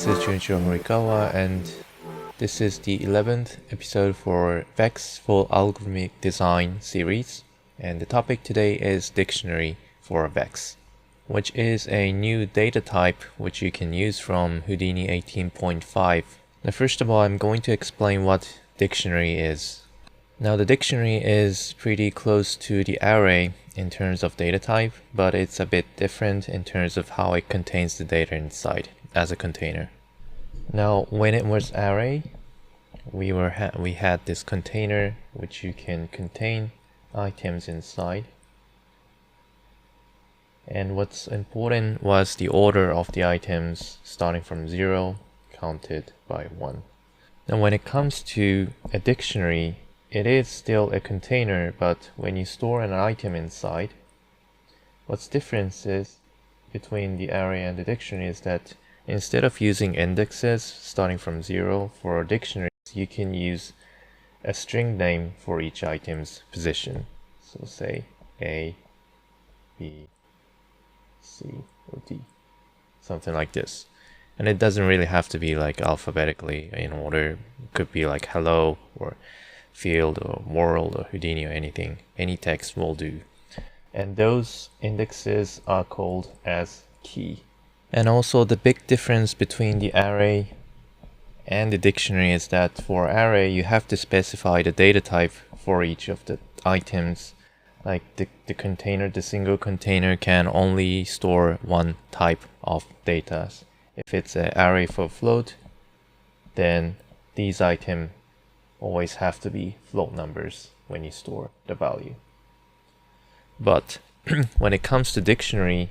this is Junichiro Horikawa, and this is the 11th episode for VEX full algorithmic design series. And the topic today is dictionary for VEX, which is a new data type which you can use from Houdini 18.5. Now, first of all, I'm going to explain what dictionary is. Now, the dictionary is pretty close to the array in terms of data type, but it's a bit different in terms of how it contains the data inside as a container. Now, when it was array, we had this container which you can contain items inside. And what's important was the order of the items starting from 0, counted by 1. Now, when it comes to a dictionary, it is still a container, but when you store an item inside, what's difference is between the array and the dictionary is that instead of using indexes starting from 0 for dictionaries, you can use a string name for each item's position. So say A, B, C, or D, something like this. And it doesn't really have to be like alphabetically in order. It could be like hello or field or world or Houdini or anything. Any text will do. And those indexes are called as key. And also the big difference between the array and the dictionary is that for array you have to specify the data type for each of the items. Like the container, the single container can only store one type of data. If it's an array for float, then these items always have to be float numbers when you store the value. But when it comes to dictionary,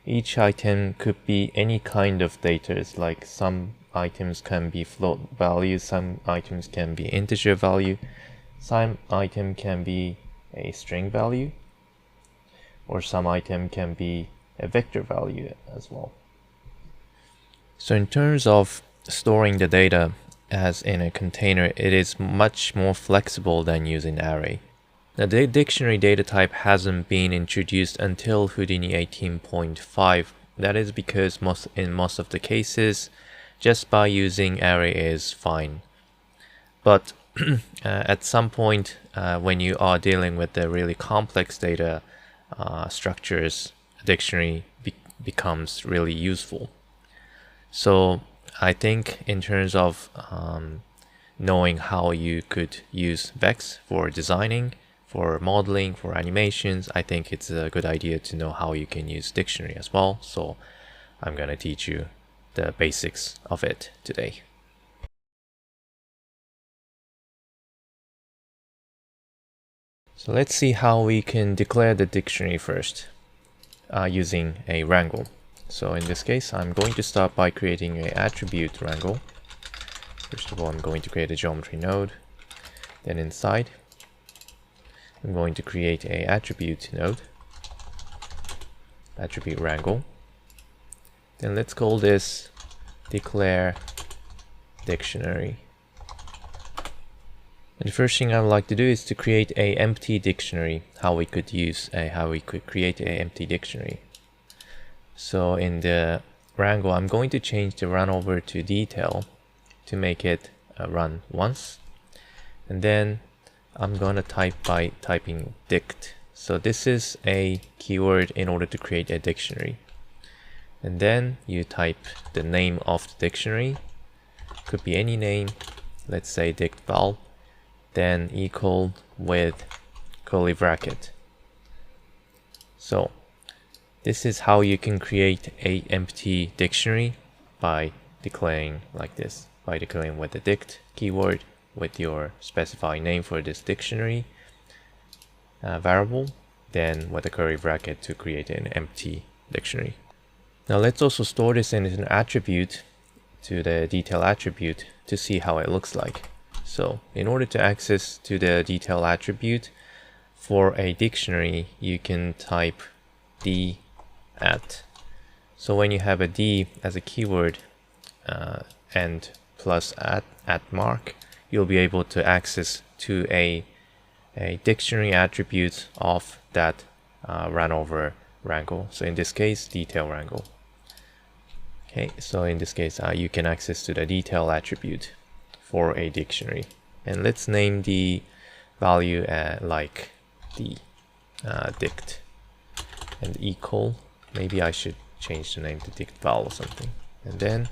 each item could be any kind of data. It's like some items can be float value, some items can be integer value, some item can be a string value, or some item can be a vector value as well. So in terms of storing the data as in a container, it is much more flexible than using array. Now, the dictionary data type hasn't been introduced until Houdini 18.5. That is because in most of the cases, just by using array is fine. But at some point, when you are dealing with the really complex data structures, a dictionary becomes really useful. So I think in terms of knowing how you could use VEX for designing, for modeling, for animations, I think it's a good idea to know how you can use dictionary as well. So I'm going to teach you the basics of it today. So let's see how we can declare the dictionary first using a wrangle. So in this case, I'm going to start by creating an attribute wrangle. First of all, I'm going to create a geometry node. Then inside, I'm going to create an attribute node, attribute wrangle. Then let's call this declare dictionary. And the first thing I would like to do is to create an empty dictionary. How we could create an empty dictionary. So in the wrangle, I'm going to change the run over to detail to make it run once. And then I'm going to type by typing dict. So this is a keyword in order to create a dictionary. And then you type the name of the dictionary. Could be any name. Let's say dict val. Then equal with curly bracket. So this is how you can create an empty dictionary by declaring like this, by declaring with the dict keyword with your specified name for this dictionary variable, then with a curly bracket to create an empty dictionary. Now let's also store this in an attribute to the detail attribute to see how it looks like. So in order to access to the detail attribute for a dictionary, you can type d at. So when you have a d as a keyword and plus at mark, you'll be able to access to a dictionary attribute of that run over wrangle. So in this case, detail wrangle. Okay, so in this case, you can access to the detail attribute for a dictionary. And let's name the value like the dict and equal. Maybe I should change the name to dict val or something. And then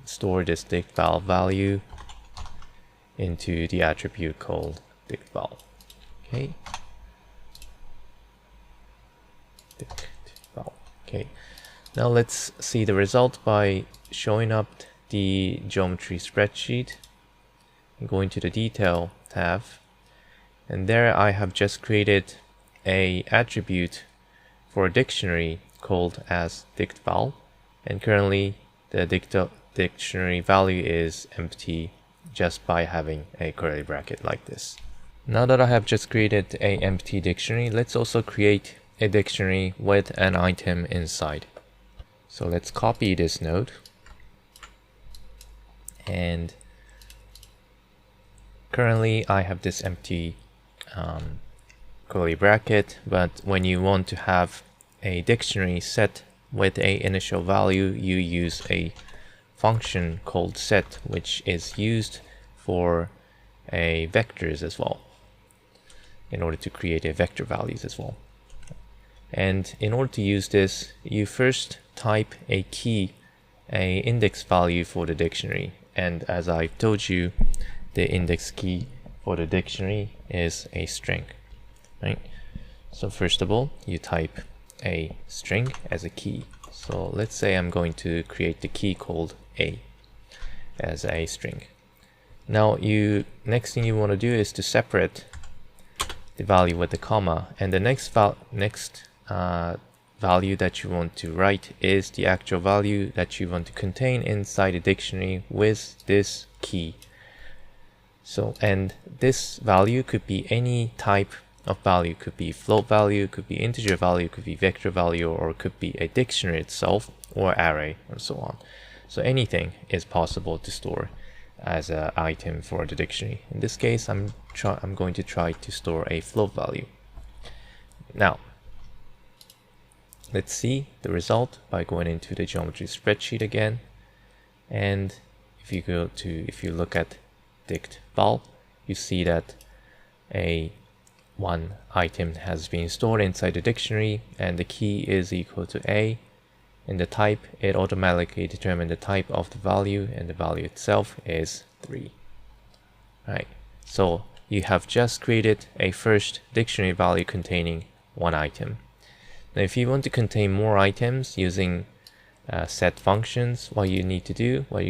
store this dict val value into the attribute called dict val. Okay. Dict val. Okay. Now let's see the result by showing up the geometry spreadsheet and going to the detail tab. And there I have just created a attribute for a dictionary called as dict val. And currently the dictionary value is empty just by having a curly bracket like this. Now that I have just created a empty dictionary, let's also create a dictionary with an item inside. So let's copy this node, and currently I have this empty curly bracket, but when you want to have a dictionary set with a initial value, you use a function called set, which is used for a vectors as well, in order to create a vector values as well. And in order to use this, you first type a key, a index value for the dictionary. And as I've told you, the index key for the dictionary is a string, right? So first of all, you type a string as a key. So let's say I'm going to create the key called A as a string. Now next thing you want to do is to separate the value with the comma, and the next value that you want to write is the actual value that you want to contain inside the dictionary with this key. So, and this value could be any type of value, could be float value, could be integer value, could be vector value, or could be a dictionary itself or array and so on. So anything is possible to store as an item for the dictionary. In this case, I'm going to try to store a float value. Now, let's see the result by going into the geometry spreadsheet again. And if you look at dict val, you see that one item has been stored inside the dictionary, and the key is equal to A. In the type, it automatically determines the type of the value, and the value itself is 3. Right. So you have just created a first dictionary value containing one item. Now if you want to contain more items using set functions, what you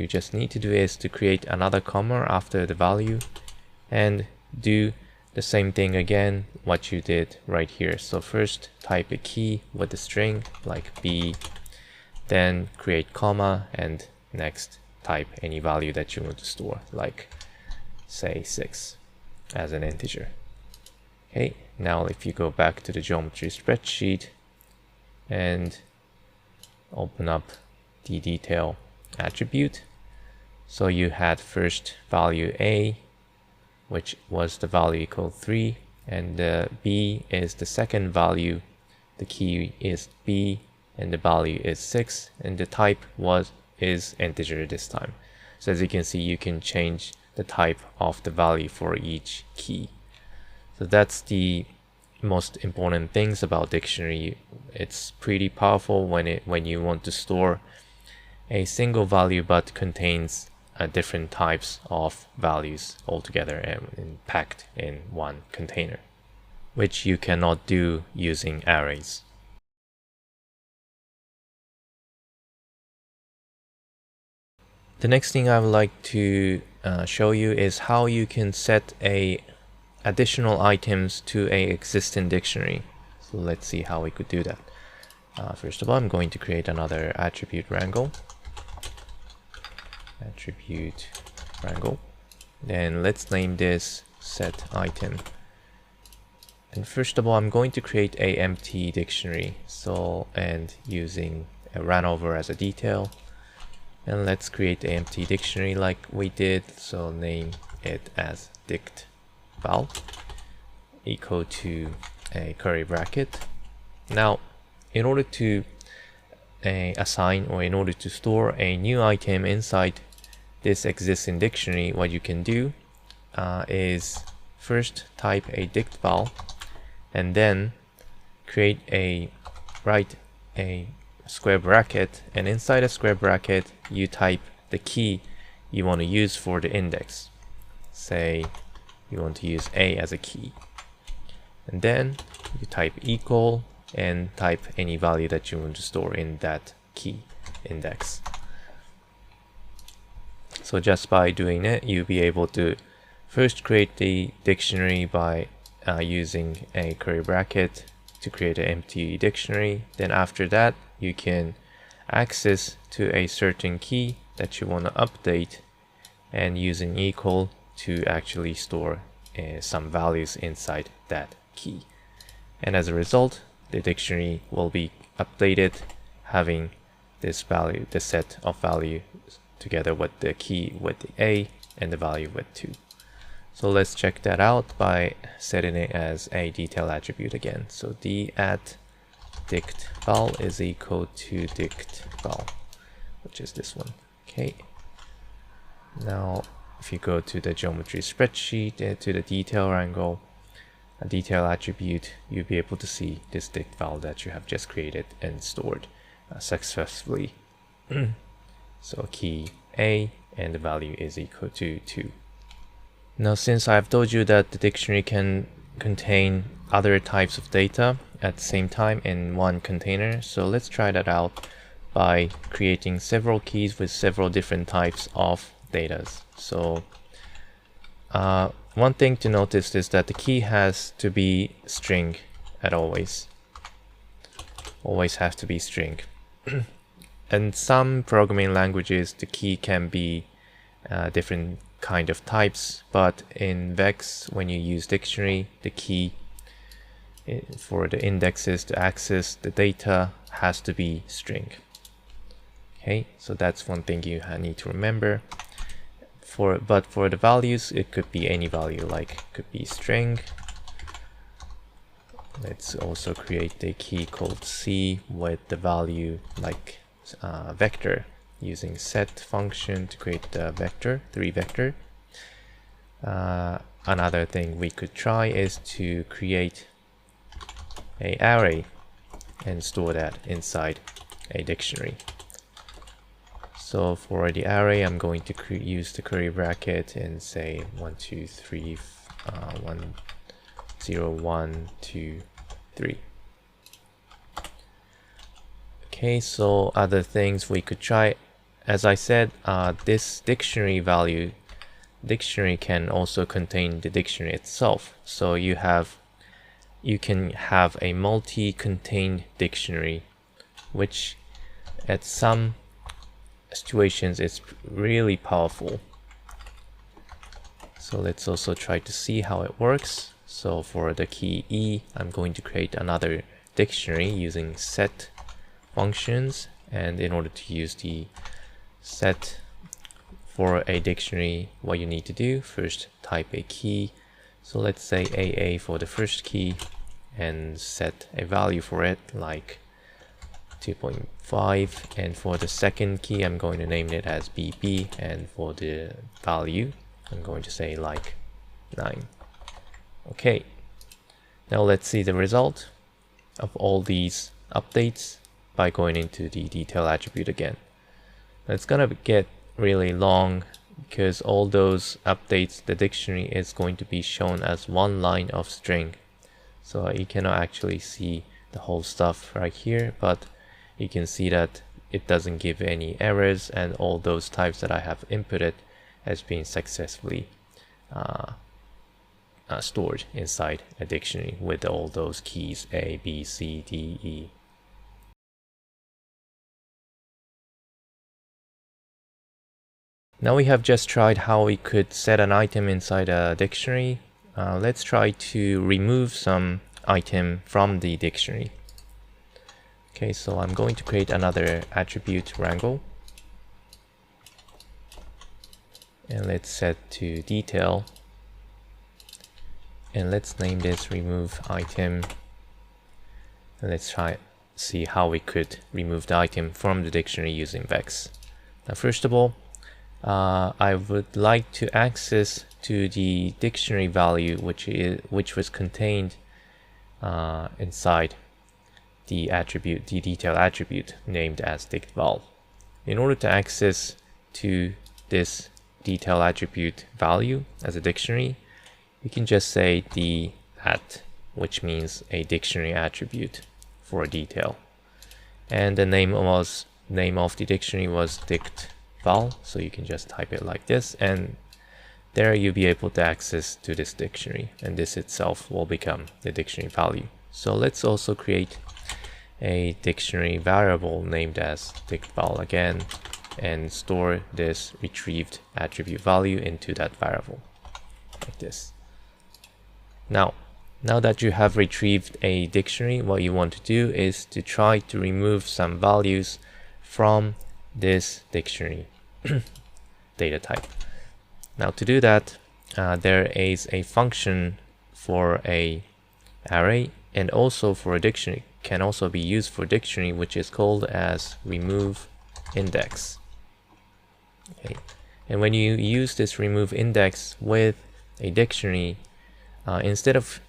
just need to do is to create another comma after the value and do the same thing again what you did right here. So first type a key with the string like B, then create comma, and next type any value that you want to store, like say 6 as an integer. Okay, now if you go back to the geometry spreadsheet and open up the detail attribute, so you had first value A, which was the value equal 3, and B is the second value, the key is B, and the value is 6, and the type is integer this time. So as you can see, you can change the type of the value for each key. So that's the most important things about dictionary. It's pretty powerful when you want to store a single value but contains different types of values altogether and packed in one container, which you cannot do using arrays. The next thing I would like to show you is how you can set additional items to a existing dictionary. So let's see how we could do that. First of all, I'm going to create another attribute wrangle. Then let's name this set item. And first of all, I'm going to create a empty dictionary. And using a run over as a detail. And let's create an empty dictionary like we did. So name it as dict val equal to a curly bracket. Now, in order to assign, or in order to store a new item inside this existing dictionary, what you can do is first type a dict val and then write a square bracket, and inside a square bracket you type the key you want to use for the index. Say you want to use A as a key, and then you type equal and type any value that you want to store in that key index. So just by doing it, you'll be able to first create the dictionary by using a curly bracket to create an empty dictionary. Then after that, you can access to a certain key that you want to update, and using equal to actually store some values inside that key. And as a result, the dictionary will be updated having this value, the set of value together with the key with the A and the value with 2. So let's check that out by setting it as a detail attribute again. So d at dict val is equal to dict val, which is this one. Okay. Now, if you go to the geometry spreadsheet and to the detail wrangle, a detail attribute, you'll be able to see this dict val that you have just created and stored successfully. So key A and the value is equal to 2. Now, since I've told you that the dictionary can contain other types of data at the same time in one container, so let's try that out by creating several keys with several different types of data. So one thing to notice is that the key has to be string at always has to be string. In some programming languages, the key can be different kind of types, but in VEX, when you use dictionary, the key for the indexes to access the data has to be string. Okay, so that's one thing you need to remember. But for the values, it could be any value, like it could be string. Let's also create a key called C with the value like vector, using set function to create the vector, 3 vector. Another thing we could try is to create an array and store that inside a dictionary. So for the array, I'm going to use the curly bracket and say 1, 2, 3, 1, 0, 1, 2, 3. Okay, so other things we could try. As I said, this dictionary can also contain the dictionary itself. So you can have a multi-contained dictionary, which at some situations it's really powerful. So let's also try to see how it works. So for the key E, I'm going to create another dictionary using set functions, and in order to use the set for a dictionary, what you need to do, first type a key. So let's say AA for the first key and set a value for it like 2.5, and for the second key I'm going to name it as BB, and for the value I'm going to say like 9. Okay, now let's see the result of all these updates by going into the detail attribute again. It's gonna get really long because all those updates, the dictionary is going to be shown as one line of string. So you cannot actually see the whole stuff right here, but you can see that it doesn't give any errors, and all those types that I have inputted has been successfully stored inside a dictionary with all those keys A, B, C, D, E. Now we have just tried how we could set an item inside a dictionary. Let's try to remove some item from the dictionary. Okay, so I'm going to create another attribute wrangle. And let's set to detail. And let's name this remove item. And let's try see how we could remove the item from the dictionary using VEX. Now, first of all, I would like to access to the dictionary value which was contained inside the attribute, the detail attribute named as dict_val. In order to access to this detail attribute value as a dictionary, we can just say the at, which means a dictionary attribute for a detail, and the name of the dictionary was dict_val, so you can just type it like this, and there you'll be able to access to this dictionary, and this itself will become the dictionary value. So let's also create a dictionary variable named as dict_val again, and store this retrieved attribute value into that variable like this. Now that you have retrieved a dictionary, what you want to do is to try to remove some values from this dictionary data type. Now, to do that, there is a function for a array and also for a dictionary, can also be used for dictionary, which is called as remove index. Okay. And when you use this remove index with a dictionary, instead of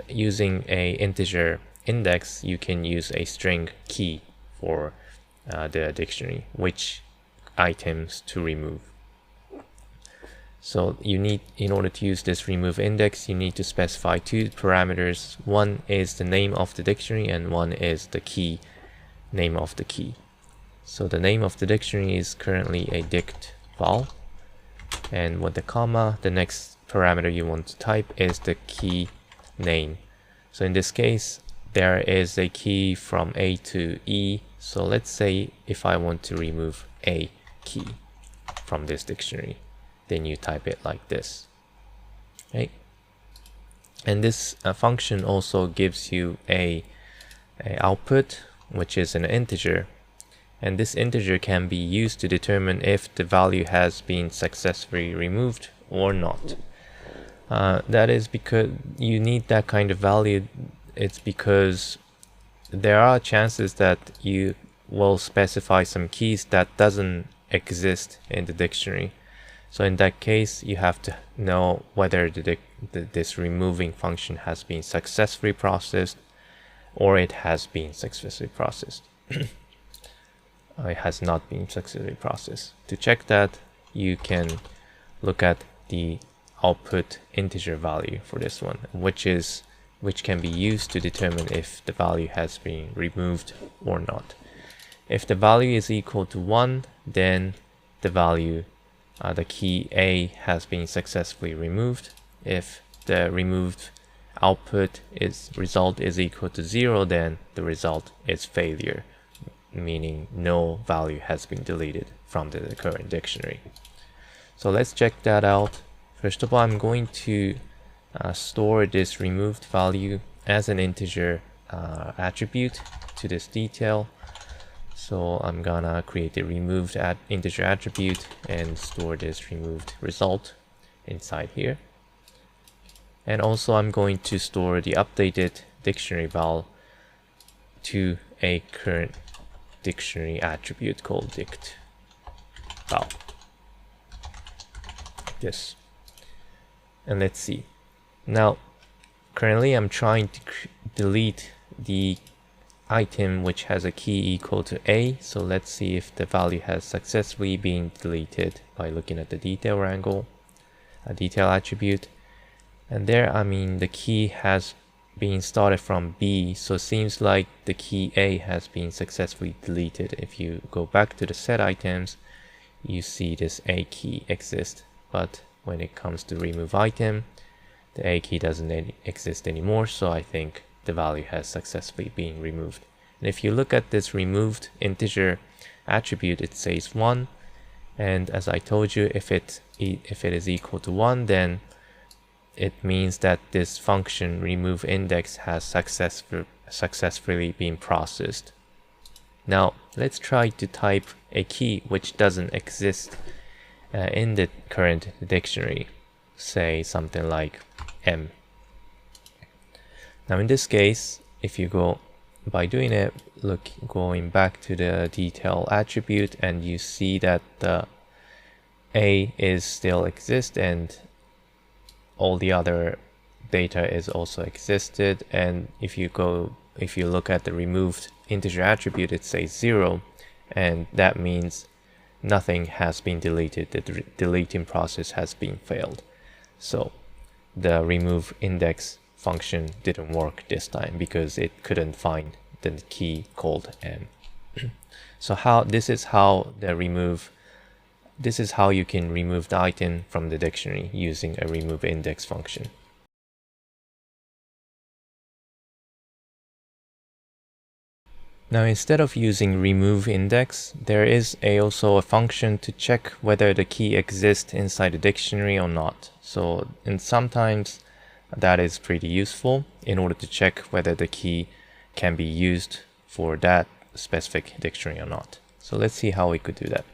using a integer index, you can use a string key for the dictionary, which items to remove. So you need, in order to use this remove index, you need to specify two parameters. One is the name of the dictionary and one is the key, name of the key. So the name of the dictionary is currently a dict_val, and with the comma, the next parameter you want to type is the key name. So in this case, there is a key from A to E. So let's say if I want to remove a key from this dictionary, then you type it like this. Okay. And this function also gives you a output, which is an integer, and this integer can be used to determine if the value has been successfully removed or not. That is because you need that kind of value. It's because there are chances that you will specify some keys that doesn't exist in the dictionary. So in that case, you have to know whether this removing function has been successfully processed or it has been successfully processed. It has not been successfully processed. To check that, you can look at the output integer value for this one, which can be used to determine if the value has been removed or not. If the value is equal to 1, then the value, the key A has been successfully removed. If the removed output result is equal to 0, then the result is failure, meaning no value has been deleted from the current dictionary. So let's check that out. First of all, I'm going to store this removed value as an integer attribute to this detail. So I'm gonna create a removed integer attribute and store this removed result inside here. And also I'm going to store the updated dictionary val to a current dictionary attribute called dict_val. This. And let's see. Now, currently I'm trying to delete the item which has a key equal to A. So let's see if the value has successfully been deleted by looking at the detail wrangle, a detail attribute. And there, I mean, the key has been started from B, so it seems like the key A has been successfully deleted. If you go back to the set items, you see this A key exist, but when it comes to remove item, the A key doesn't exist anymore, so I think the value has successfully been removed. And if you look at this removed integer attribute, it says 1, and as I told you, if it is equal to 1, then it means that this function remove index has successfully been processed. Now let's try to type a key which doesn't exist in the current dictionary, say something like M. Now in this case, if you go by doing it, look, going back to the detail attribute, and you see that the A is still exist and all the other data is also existed. And if you look at the removed integer attribute, it says 0, and that means nothing has been deleted. The deleting process has been failed. So the remove index function didn't work this time because it couldn't find the key called m. So this is how you can remove the item from the dictionary using a remove index function. Now, instead of using remove index, there is also a function to check whether the key exists inside the dictionary or not. And sometimes that is pretty useful in order to check whether the key can be used for that specific dictionary or not. So let's see how we could do that.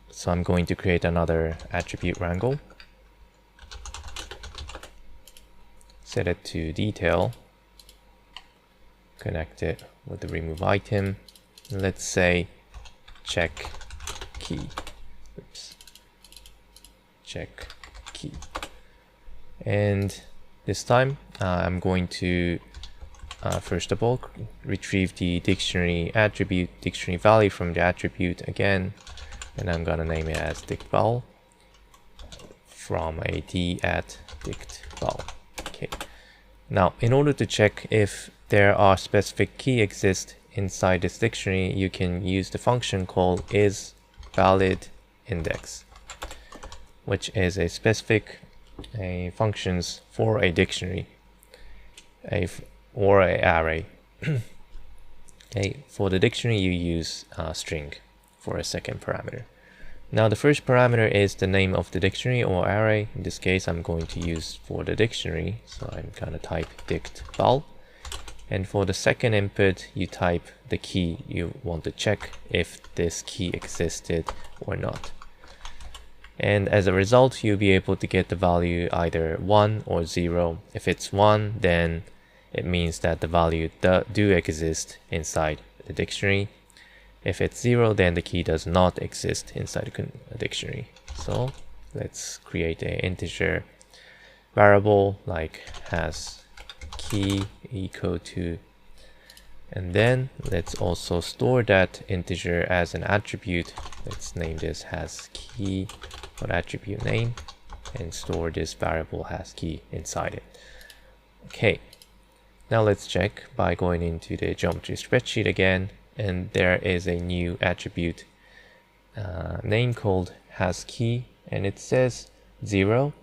So I'm going to create another attribute wrangle, set it to detail, connect it with the remove item. Let's say check key. Check key. And this time I'm going to first of all retrieve the dictionary attribute, dictionary value from the attribute again, and I'm gonna name it as dictval from a d at dictval. Okay. Now, in order to check if there are specific key exist inside this dictionary, you can use the function called isValidIndex, which is a specific functions for a dictionary or an array. Okay, for the dictionary you use string for a second parameter. Now the first parameter is the name of the dictionary or array. In this case I'm going to use for the dictionary, so I'm gonna type dictval. And for the second input, you type the key you want to check if this key existed or not. And as a result, you'll be able to get the value either 1 or 0. If it's 1, then it means that the value do exist inside the dictionary. If it's 0, then the key does not exist inside the dictionary. So let's create an integer variable like has key equal to, and then let's also store that integer as an attribute. Let's name this has key for attribute name and store this variable has key inside it. Okay, now let's check by going into the geometry spreadsheet again, and there is a new attribute name called has key, and it says 0.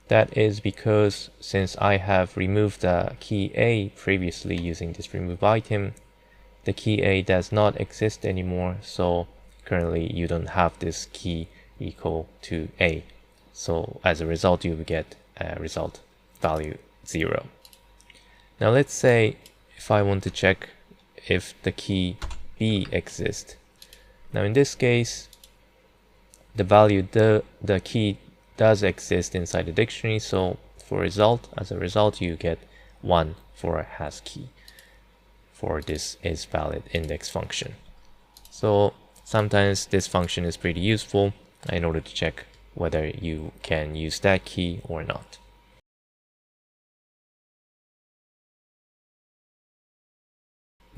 That is because since I have removed the key A previously using this remove item, the key A does not exist anymore, so currently you don't have this key equal to A. So as a result, you will get a result value 0. Now let's say if I want to check if the key B exists. Now in this case, the value the key does exist inside the dictionary, so as a result you get 1 for has key for this isValidIndex function. So sometimes this function is pretty useful in order to check whether you can use that key or not.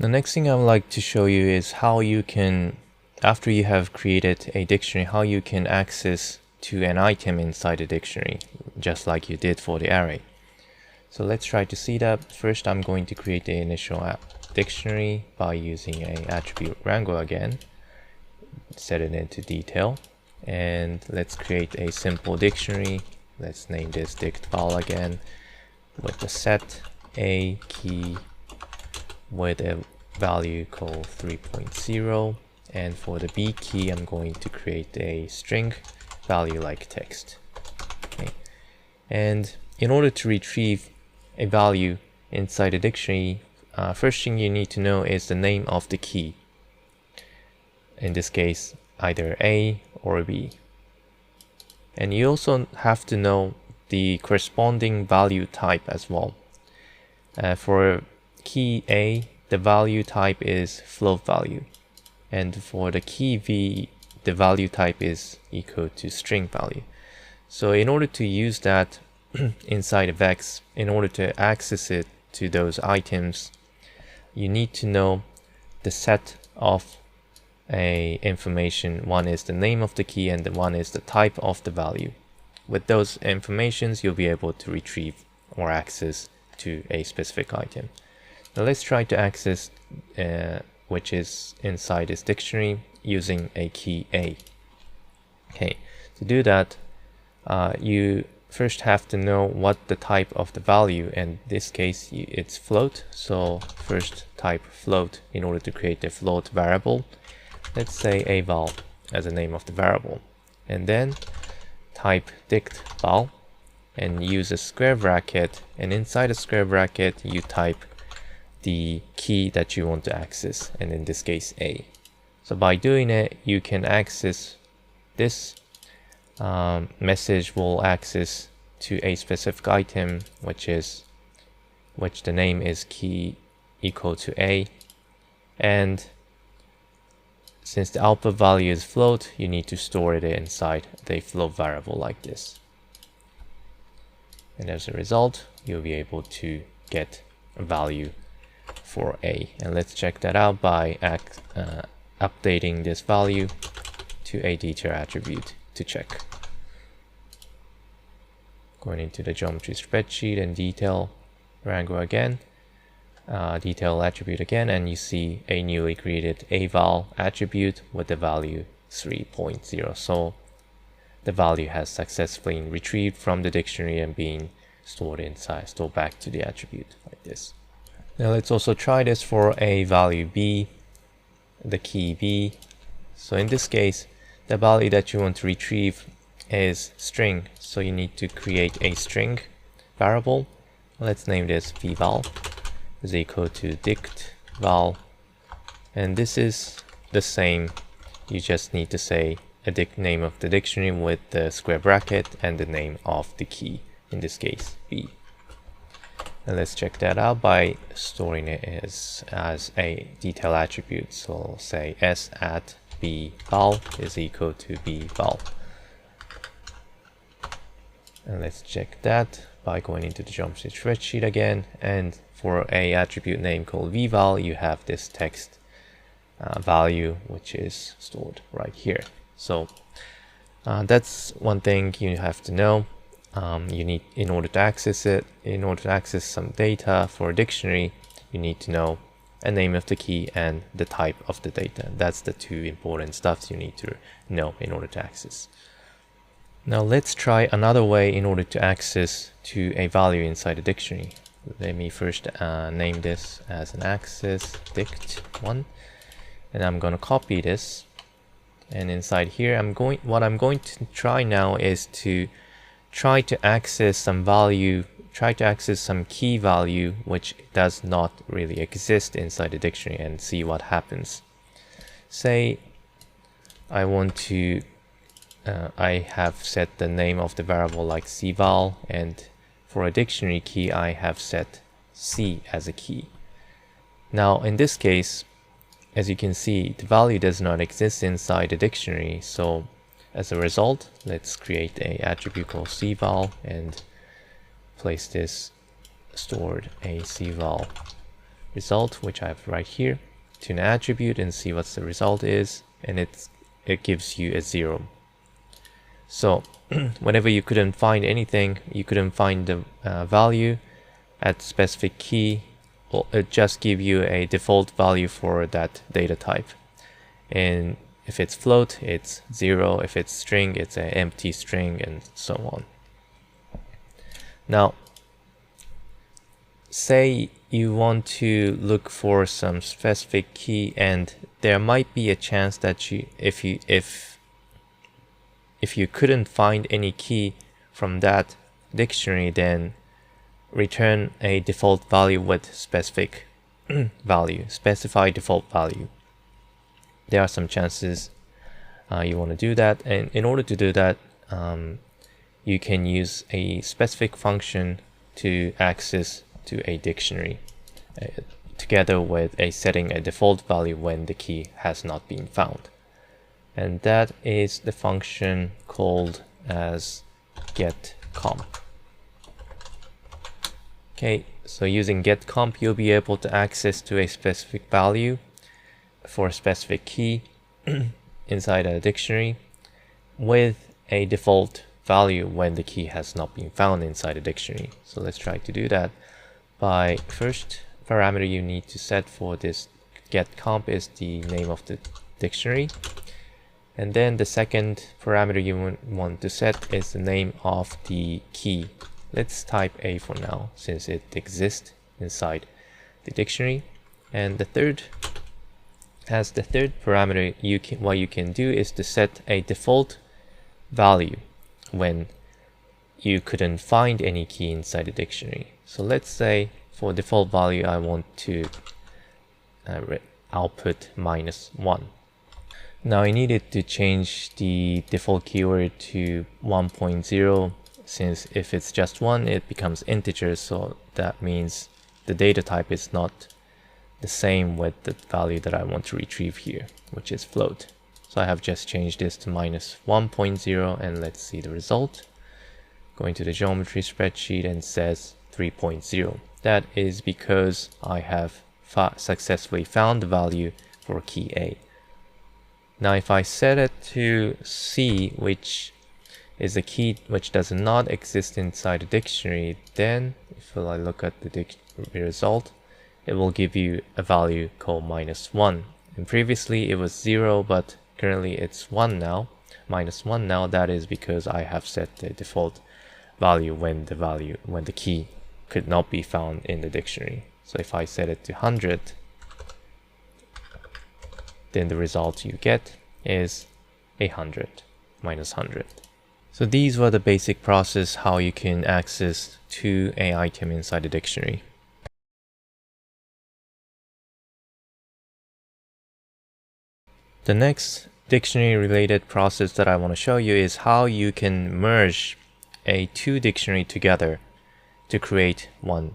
The next thing I would like to show you is how you can, after you have created a dictionary, how you can access to an item inside the dictionary, just like you did for the array. So let's try to see that. First, I'm going to create the initial dictionary by using a attribute wrangle again, set it into detail, and let's create a simple dictionary. Let's name this dictval again with the set a key with a value called 3.0, and for the b key I'm going to create a string value like text. Okay. And in order to retrieve a value inside a dictionary, first thing you need to know is the name of the key. In this case, either A or B. And you also have to know the corresponding value type as well. For key A, the value type is float value. And for the key V, the value type is equal to string value. So in order to use that inside of VEX, in order to access it to those items, you need to know the set of a information. One is the name of the key and the one is the type of the value. With those informations, you'll be able to retrieve or access to a specific item. Now let's try to access which is inside this dictionary using a key A. Okay, to do that, you first have to know what the type of the value, and in this case it's float, so first type float in order to create a float variable. Let's say a val as the name of the variable, and then type dict val and use a square bracket, and inside a square bracket you type the key that you want to access, and in this case A. So by doing it, you can access this message will access to a specific item, which the name is key equal to A, and since the output value is float, you need to store it inside the float variable like this. And as a result, you'll be able to get a value for A. And let's check that out by updating this value to a detail attribute to check. Going into the geometry spreadsheet and detail wrangler again, detail attribute again, and you see a newly created aval attribute with the value 3.0. So the value has successfully been retrieved from the dictionary and being stored back to the attribute like this. Now let's also try this for a value B, the key B. So in this case, the value that you want to retrieve is string, so you need to create a string variable. Let's name this vval is equal to dict val, and this is the same. You just need to say a name of the dictionary with the square bracket and the name of the key, in this case B. And let's check that out by storing it as a detail attribute. So say s at b val is equal to b val. And let's check that by going into the geometry spreadsheet again, and for a attribute name called vval, you have this text value which is stored right here. So that's one thing you have to know. You need, in order to access it, in order to access some data for a dictionary, you need to know a name of the key and the type of the data. That's the two important stuffs you need to know in order to access. Now let's try another way in order to access to a value inside a dictionary. Let me first name this as an access dict1, and I'm going to copy this, and inside here what I'm going to try now is to try to access some value, try to access some key value which does not really exist inside the dictionary, and see what happens. Say I want to I have set the name of the variable like cval, and for a dictionary key I have set C as a key. Now in this case, as you can see, the value does not exist inside the dictionary, so as a result, let's create a attribute called cval and place this stored a cval result, which I have right here, to an attribute and see what the result is, and it gives you a 0. So whenever you couldn't find anything, you couldn't find the value at specific key, it just give you a default value for that data type. And if it's float, it's 0. If it's string, it's an empty string, and so on. Now, say you want to look for some specific key, and there might be a chance that if you couldn't find any key from that dictionary, then return a default value with specific value, specify default value. There are some chances you want to do that, and in order to do that, you can use a specific function to access to a dictionary, together with setting a default value when the key has not been found. And that is the function called as getComp. Okay, so using getComp, you'll be able to access to a specific value for a specific key inside a dictionary with a default value when the key has not been found inside a dictionary. So let's try to do that by first parameter you need to set for this getComp is the name of the dictionary. And then the second parameter you want to set is the name of the key. Let's type A for now since it exists inside the dictionary. And the third parameter, what you can do is to set a default value when you couldn't find any key inside the dictionary. So let's say for default value I want to output -1. Now I needed to change the default keyword to 1.0 since if it's just 1 it becomes integer, so that means the data type is not the same with the value that I want to retrieve here, which is float. So I have just changed this to -1.0 and let's see the result. Going to the geometry spreadsheet and says 3.0. That is because I have successfully found the value for key A. Now if I set it to C, which is a key which does not exist inside the dictionary, then if I look at the result, it will give you a value called -1. And previously it was 0, but currently it's 1 now, -1 now. That is because I have set the default value when the key could not be found in the dictionary. So if I set it to 100, then the result you get is 100, -100. So these were the basic process how you can access to an item inside the dictionary. The next dictionary related process that I want to show you is how you can merge two dictionary together to create one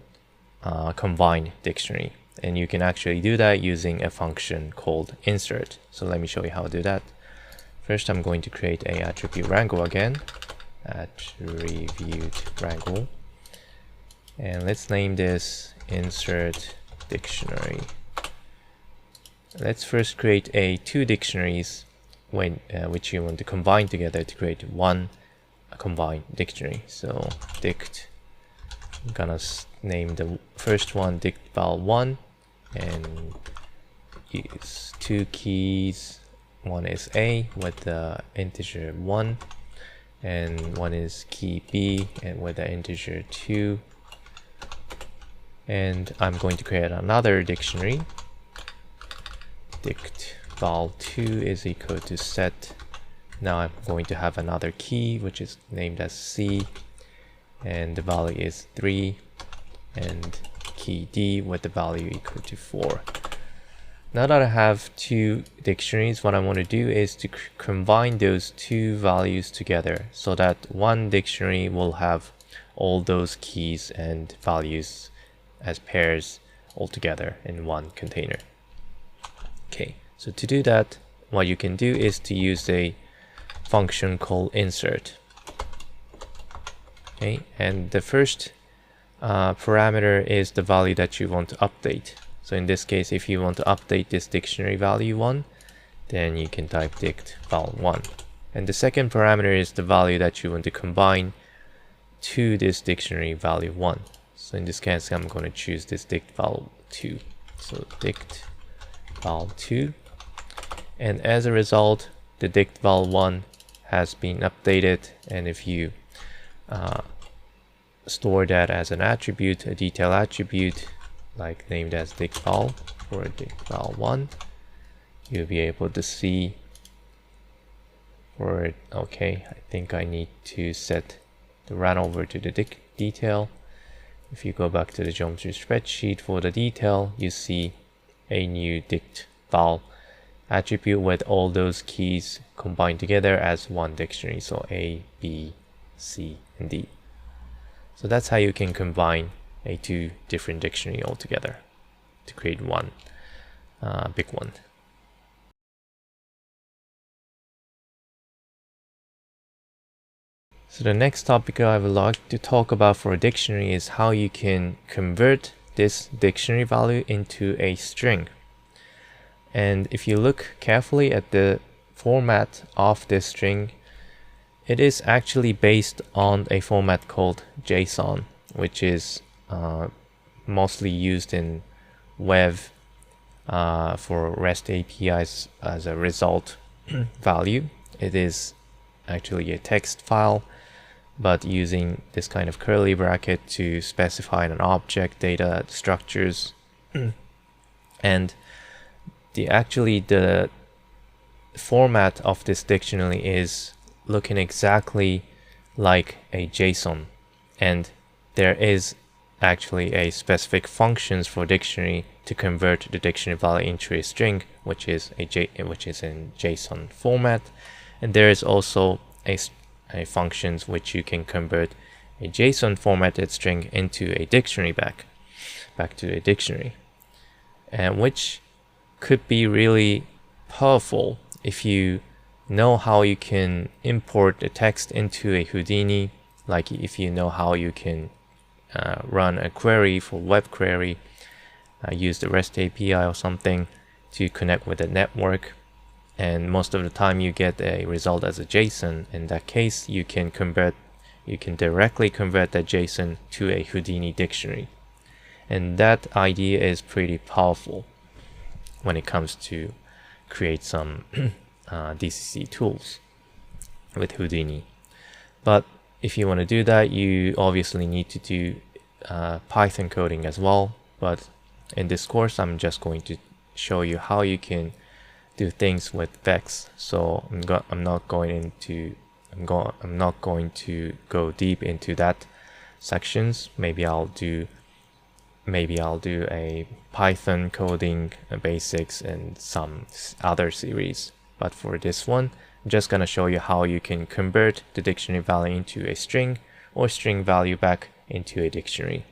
combined dictionary. And you can actually do that using a function called insert. So let me show you how to do that. First, I'm going to create a attribute wrangle again, attribute wrangle, and let's name this insert dictionary. Let's first create two dictionaries which you want to combine together to create one combined dictionary. So dict, I'm gonna name the first one dict_val1 and use two keys. One is A with the integer 1 and one is key B and with the integer 2. And I'm going to create another dictionary. Dict_val2 is equal to set. Now I'm going to have another key which is named as C and the value is 3 and key D with the value equal to 4. Now that I have two dictionaries, what I want to do is to combine those two values together so that one dictionary will have all those keys and values as pairs all together in one container. Okay, so to do that, what you can do is to use a function called insert. Okay, and the first parameter is the value that you want to update. So in this case, if you want to update this dictionary value 1, then you can type dict_val1. And the second parameter is the value that you want to combine to this dictionary value 1. So in this case, I'm going to choose this dict_val2. So dict_val2. And as a result, the dict_val1 has been updated. And if you store that as an attribute, a detail attribute, like named as dict_val for dict_val1, you'll be able to see for it. Okay, I think I need to set the run over to the detail. If you go back to the geometry spreadsheet for the detail, you see a new dict_val attribute with all those keys combined together as one dictionary. So A, B, C, and D. So that's how you can combine two different dictionary altogether. to create one big one. So the next topic I would like to talk about for a dictionary is how you can convert this dictionary value into a string. And if you look carefully at the format of this string, it is actually based on a format called JSON, which is mostly used in web for REST APIs as a result value. It is actually a text file, but using this kind of curly bracket to specify an object, data structures, and the format of this dictionary is looking exactly like a JSON, and there is actually a specific functions for dictionary to convert the dictionary value into a string, which is in JSON format, and there is also a functions which you can convert a JSON formatted string into a dictionary back to a dictionary, and which could be really powerful if you know how you can import the text into a Houdini, like if you know how you can run a query for web query, use the REST API or something to connect with the network, and most of the time you get a result as a JSON. In that case, you can directly convert that JSON to a Houdini dictionary, and that idea is pretty powerful when it comes to create some DCC tools with Houdini. But if you want to do that, you obviously need to do Python coding as well. But in this course, I'm just going to show you how you can do things with VEX. So I'm not going to go deep into that sections. Maybe I'll do a Python coding basics and some other series. But for this one, I'm just gonna show you how you can convert the dictionary value into a string or string value back into a dictionary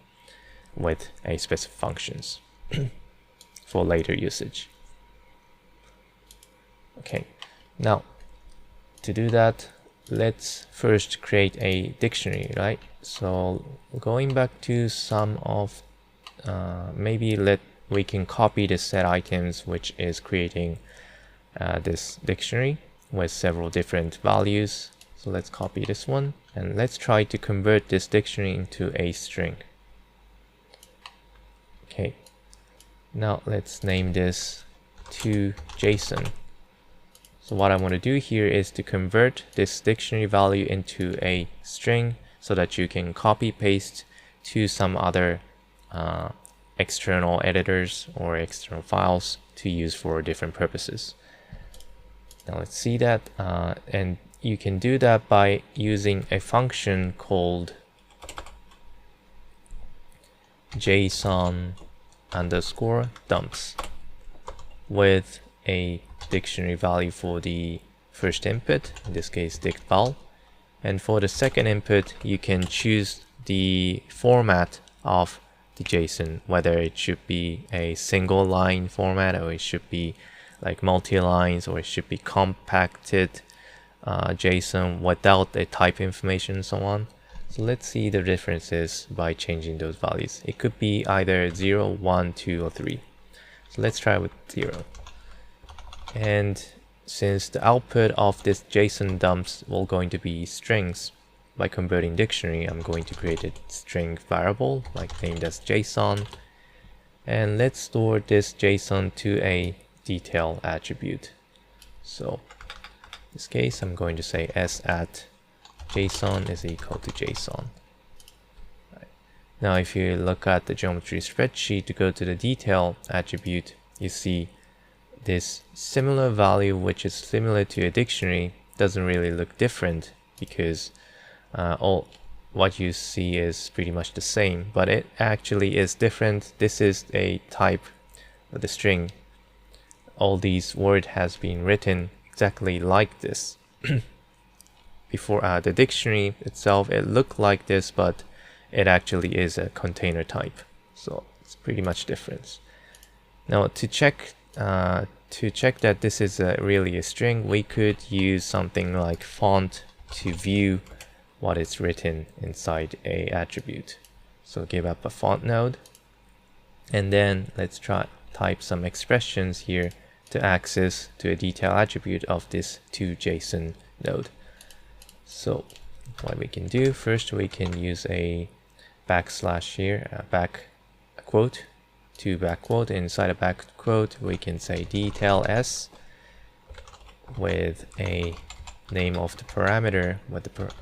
with a specific functions for later usage. Okay, now to do that, let's first create a dictionary, right? So going back to some of we can copy the set items, which is creating this dictionary with several different values. So let's copy this one and let's try to convert this dictionary into a string. Okay, now let's name this to JSON. So what I want to do here is to convert this dictionary value into a string so that you can copy paste to some other external editors or external files to use for different purposes. Now let's see that, and you can do that by using a function called JSON underscore dumps with a dictionary value for the first input, in this case dict_val, and for the second input you can choose the format of the JSON, whether it should be a single line format or it should be like multi-lines, or it should be compacted JSON without a type information and so on. So let's see the differences by changing those values. It could be either 0, 1, 2, or 3. So let's try with 0. And since the output of this JSON dumps will going to be strings, by converting dictionary, I'm going to create a string variable like named as JSON, and let's store this JSON to a detail attribute. So in this case, I'm going to say s@JSON is equal to JSON. Right. Now, if you look at the geometry spreadsheet to go to the detail attribute, you see this similar value, which is similar to a dictionary, doesn't really look different because all what you see is pretty much the same, but it actually is different. This is a type of the string. All these words has been written exactly like this. Before the dictionary itself, it looked like this, but it actually is a container type, so it's pretty much different. Now to check that this is really a string, we could use something like font to view what is written inside a attribute. So give up a font node, and then let's type some expressions here to access to a detail attribute of this toJSON node. So what we can do first, we can use a backslash here, a back quote, to back quote. Inside a back quote, we can say detail s with a name of the parameter with the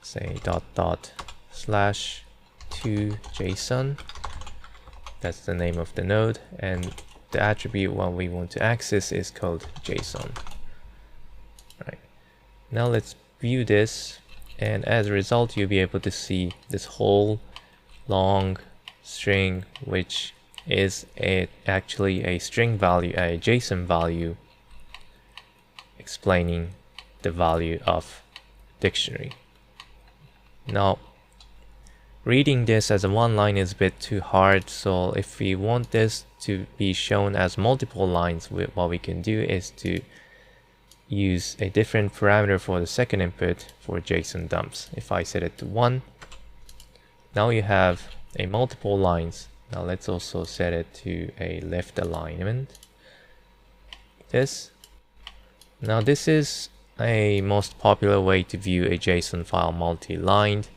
say // toJSON. That's the name of the node, and the attribute what we want to access is called JSON. Right. Now let's view this, and as a result you'll be able to see this whole long string, which is actually a string value, a JSON value explaining the value of dictionary. Now reading this as a one line is a bit too hard, so if we want this to be shown as multiple lines, what we can do is to use a different parameter for the second input for JSON dumps. If I set it to 1, now you have a multiple lines. Now let's also set it to a left alignment. Now this is a most popular way to view a JSON file multi-lined,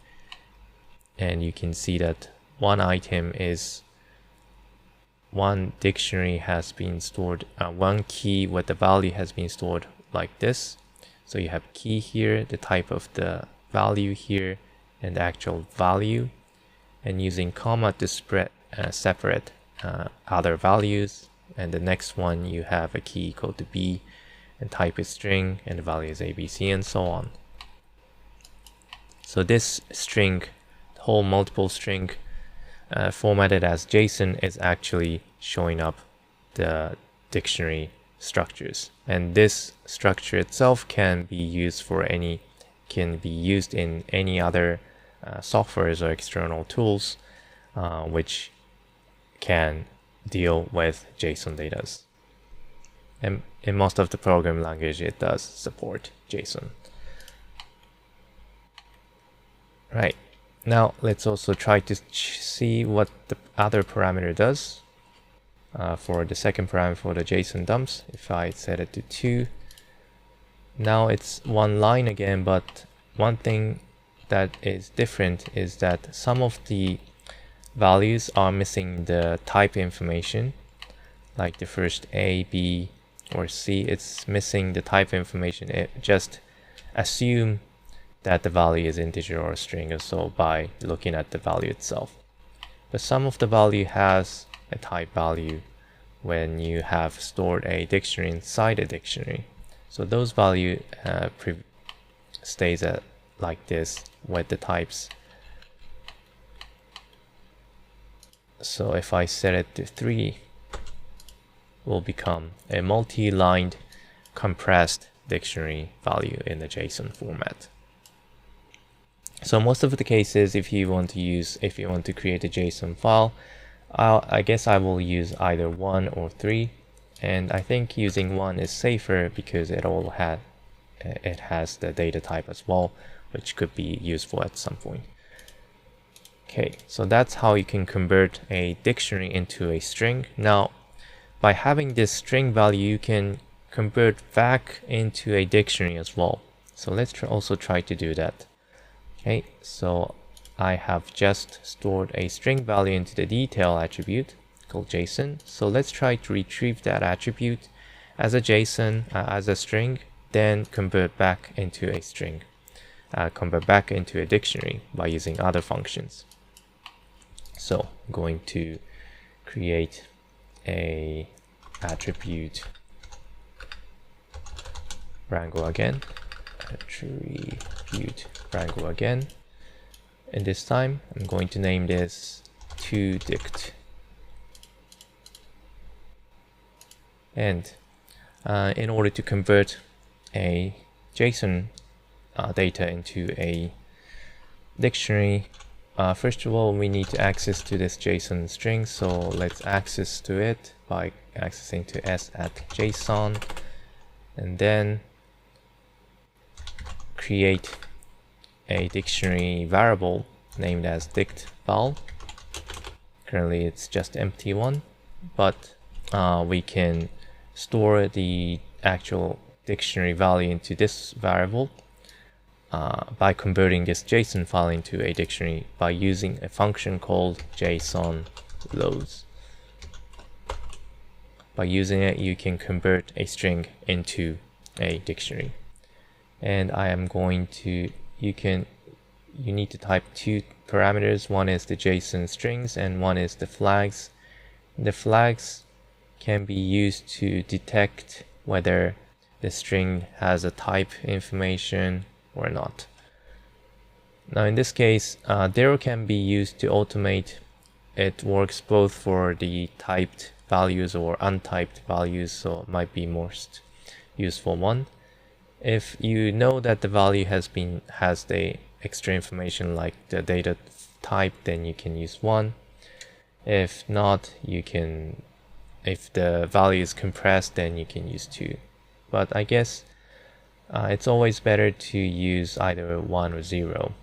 and you can see that one item is one dictionary has been stored, one key with the value has been stored like this. So you have key here, the type of the value here, and the actual value, and using comma to separate other values. And the next one you have a key equal to b, and type is string, and the value is abc, and so on. So this string, the whole multiple string formatted as JSON, is actually showing up the dictionary structures, and this structure itself can be used in any other softwares or external tools which can deal with JSON data. And in most of the programming language, it does support JSON. Right. Now let's also try to see what the other parameter does. For the second parameter for the JSON dumps, if I set it to 2, now it's one line again, but one thing that is different is that some of the values are missing the type information, like the first A, B, or C. It's missing the type information. It just assume that the value is integer or string or so by looking at the value itself. But some of the value has a type value when you have stored a dictionary inside a dictionary. So those value stays like this with the types. So if I set it to 3, will become a multi-lined compressed dictionary value in the JSON format. So most of the cases, if you want to create a JSON file, I guess I will use either 1 or 3, and I think using 1 is safer because it has the data type as well, which could be useful at some point. Okay, so that's how you can convert a dictionary into a string. Now, by having this string value, you can convert back into a dictionary as well. So let's also try to do that. Okay, so I have just stored a string value into the detail attribute called JSON. So let's try to retrieve that attribute as a JSON, as a string, then convert back into a string, convert back into a dictionary by using other functions. So I'm going to create a attribute wrangle again, attribute wrangle again, and this time I'm going to name this toDict. And in order to convert a JSON data into a dictionary, first of all, we need to access to this JSON string. So let's access to it by accessing to s@json, and then create a dictionary variable named as dict_val. Currently it's just empty one, but we can store the actual dictionary value into this variable by converting this JSON file into a dictionary by using a function called JSON loads. By using it, you can convert a string into a dictionary. And I am going to, you need to type two parameters. One is the JSON strings and one is the flags. The flags can be used to detect whether the string has a type information or not. Now in this case, there can be used to automate. It works both for the typed values or untyped values, so it might be most useful one. If you know that the value has the extra information like the data type, then you can use 1. If not, if the value is compressed, then you can use 2. But I guess it's always better to use either 1 or 0.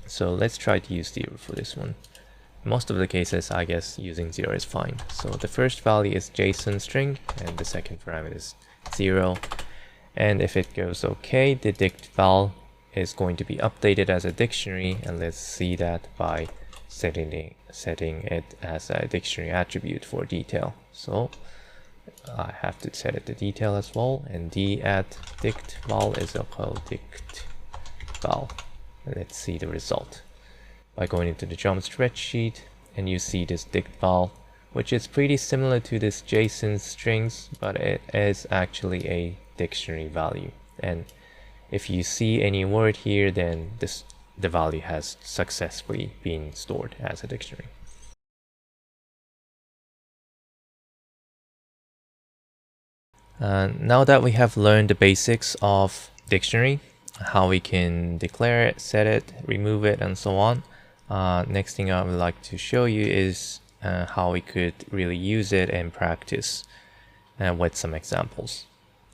So let's try to use 0 for this one. Most of the cases, I guess using 0 is fine. So the first value is JSON string and the second parameter is 0. And if it goes okay, the dict_val is going to be updated as a dictionary, and let's see that by setting it as a dictionary attribute for detail. So I have to set it to detail as well, and d@dict_val is equal dict_val. Let's see the result by going into the Jump spreadsheet, and you see this dict_val, which is pretty similar to this JSON strings, but it is actually a dictionary value. And if you see any word here, then the value has successfully been stored as a dictionary. Now that we have learned the basics of dictionary, how we can declare it, set it, remove it, and so on, next thing I would like to show you is how we could really use it in practice with some examples.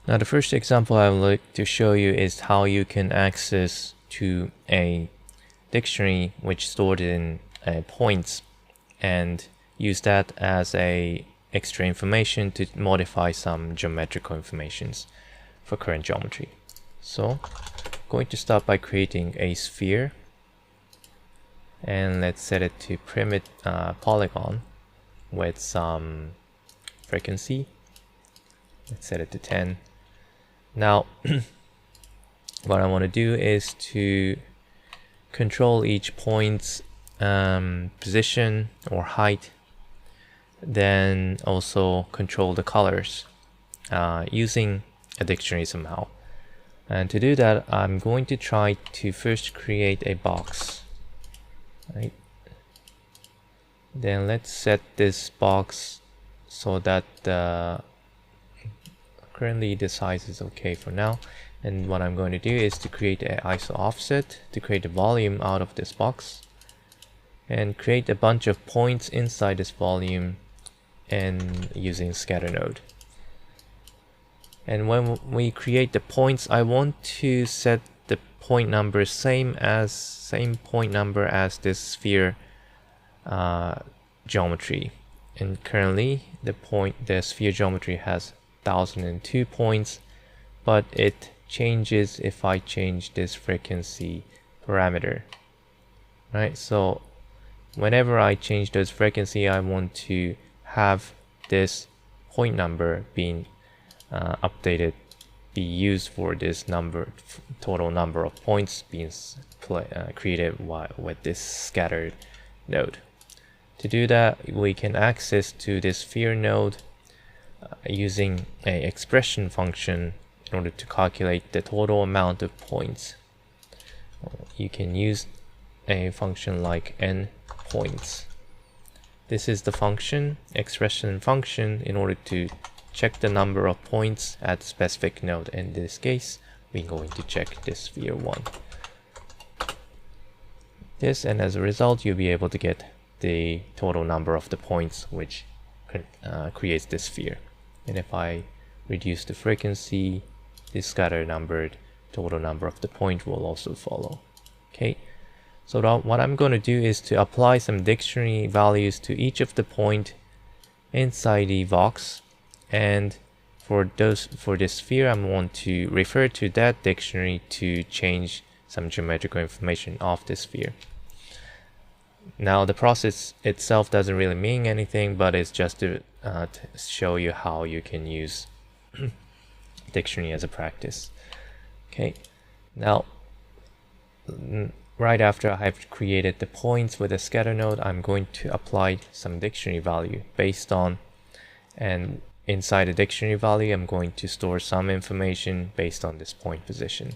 Now the first example I would like to show you is how you can access to a dictionary which stored in points and use that as a extra information to modify some geometrical informations for current geometry. So I'm going to start by creating a sphere, and let's set it to polygon with some frequency. Let's set it to 10. Now what I want to do is to control each point's position or height, then also control the colors using a dictionary somehow. And to do that, I'm going to try to first create a box, right? Then let's set this box so that currently the size is okay for now. And what I'm going to do is to create an ISO offset to create a volume out of this box and create a bunch of points inside this volume and using scatter node. And when we create the points, I want to set the point number same point number as this sphere geometry. And currently the sphere geometry has 1002 points, but it changes if I change this frequency parameter, right? So whenever I change those frequency, I want to have this point number being updated, be used for this total number of points being created with this scattered node. To do that, we can access to this sphere node using an expression function in order to calculate the total amount of points. You can use a function like n points. This is the function, expression function, in order to check the number of points at a specific node. In this case, we're going to check this sphere 1. this, and as a result you'll be able to get the total number of the points which creates this sphere. And if I reduce the frequency, this scatter numbered total number of the point will also follow. Okay, so what I'm going to do is to apply some dictionary values to each of the point inside the box, and for this sphere I want to refer to that dictionary to change some geometrical information of this sphere. Now the process itself doesn't really mean anything, but it's just to show you how you can use dictionary as a practice. Okay, now right after I have created the points with a scatter node, I'm going to apply some dictionary value based on, and inside the dictionary value I'm going to store some information based on this point position.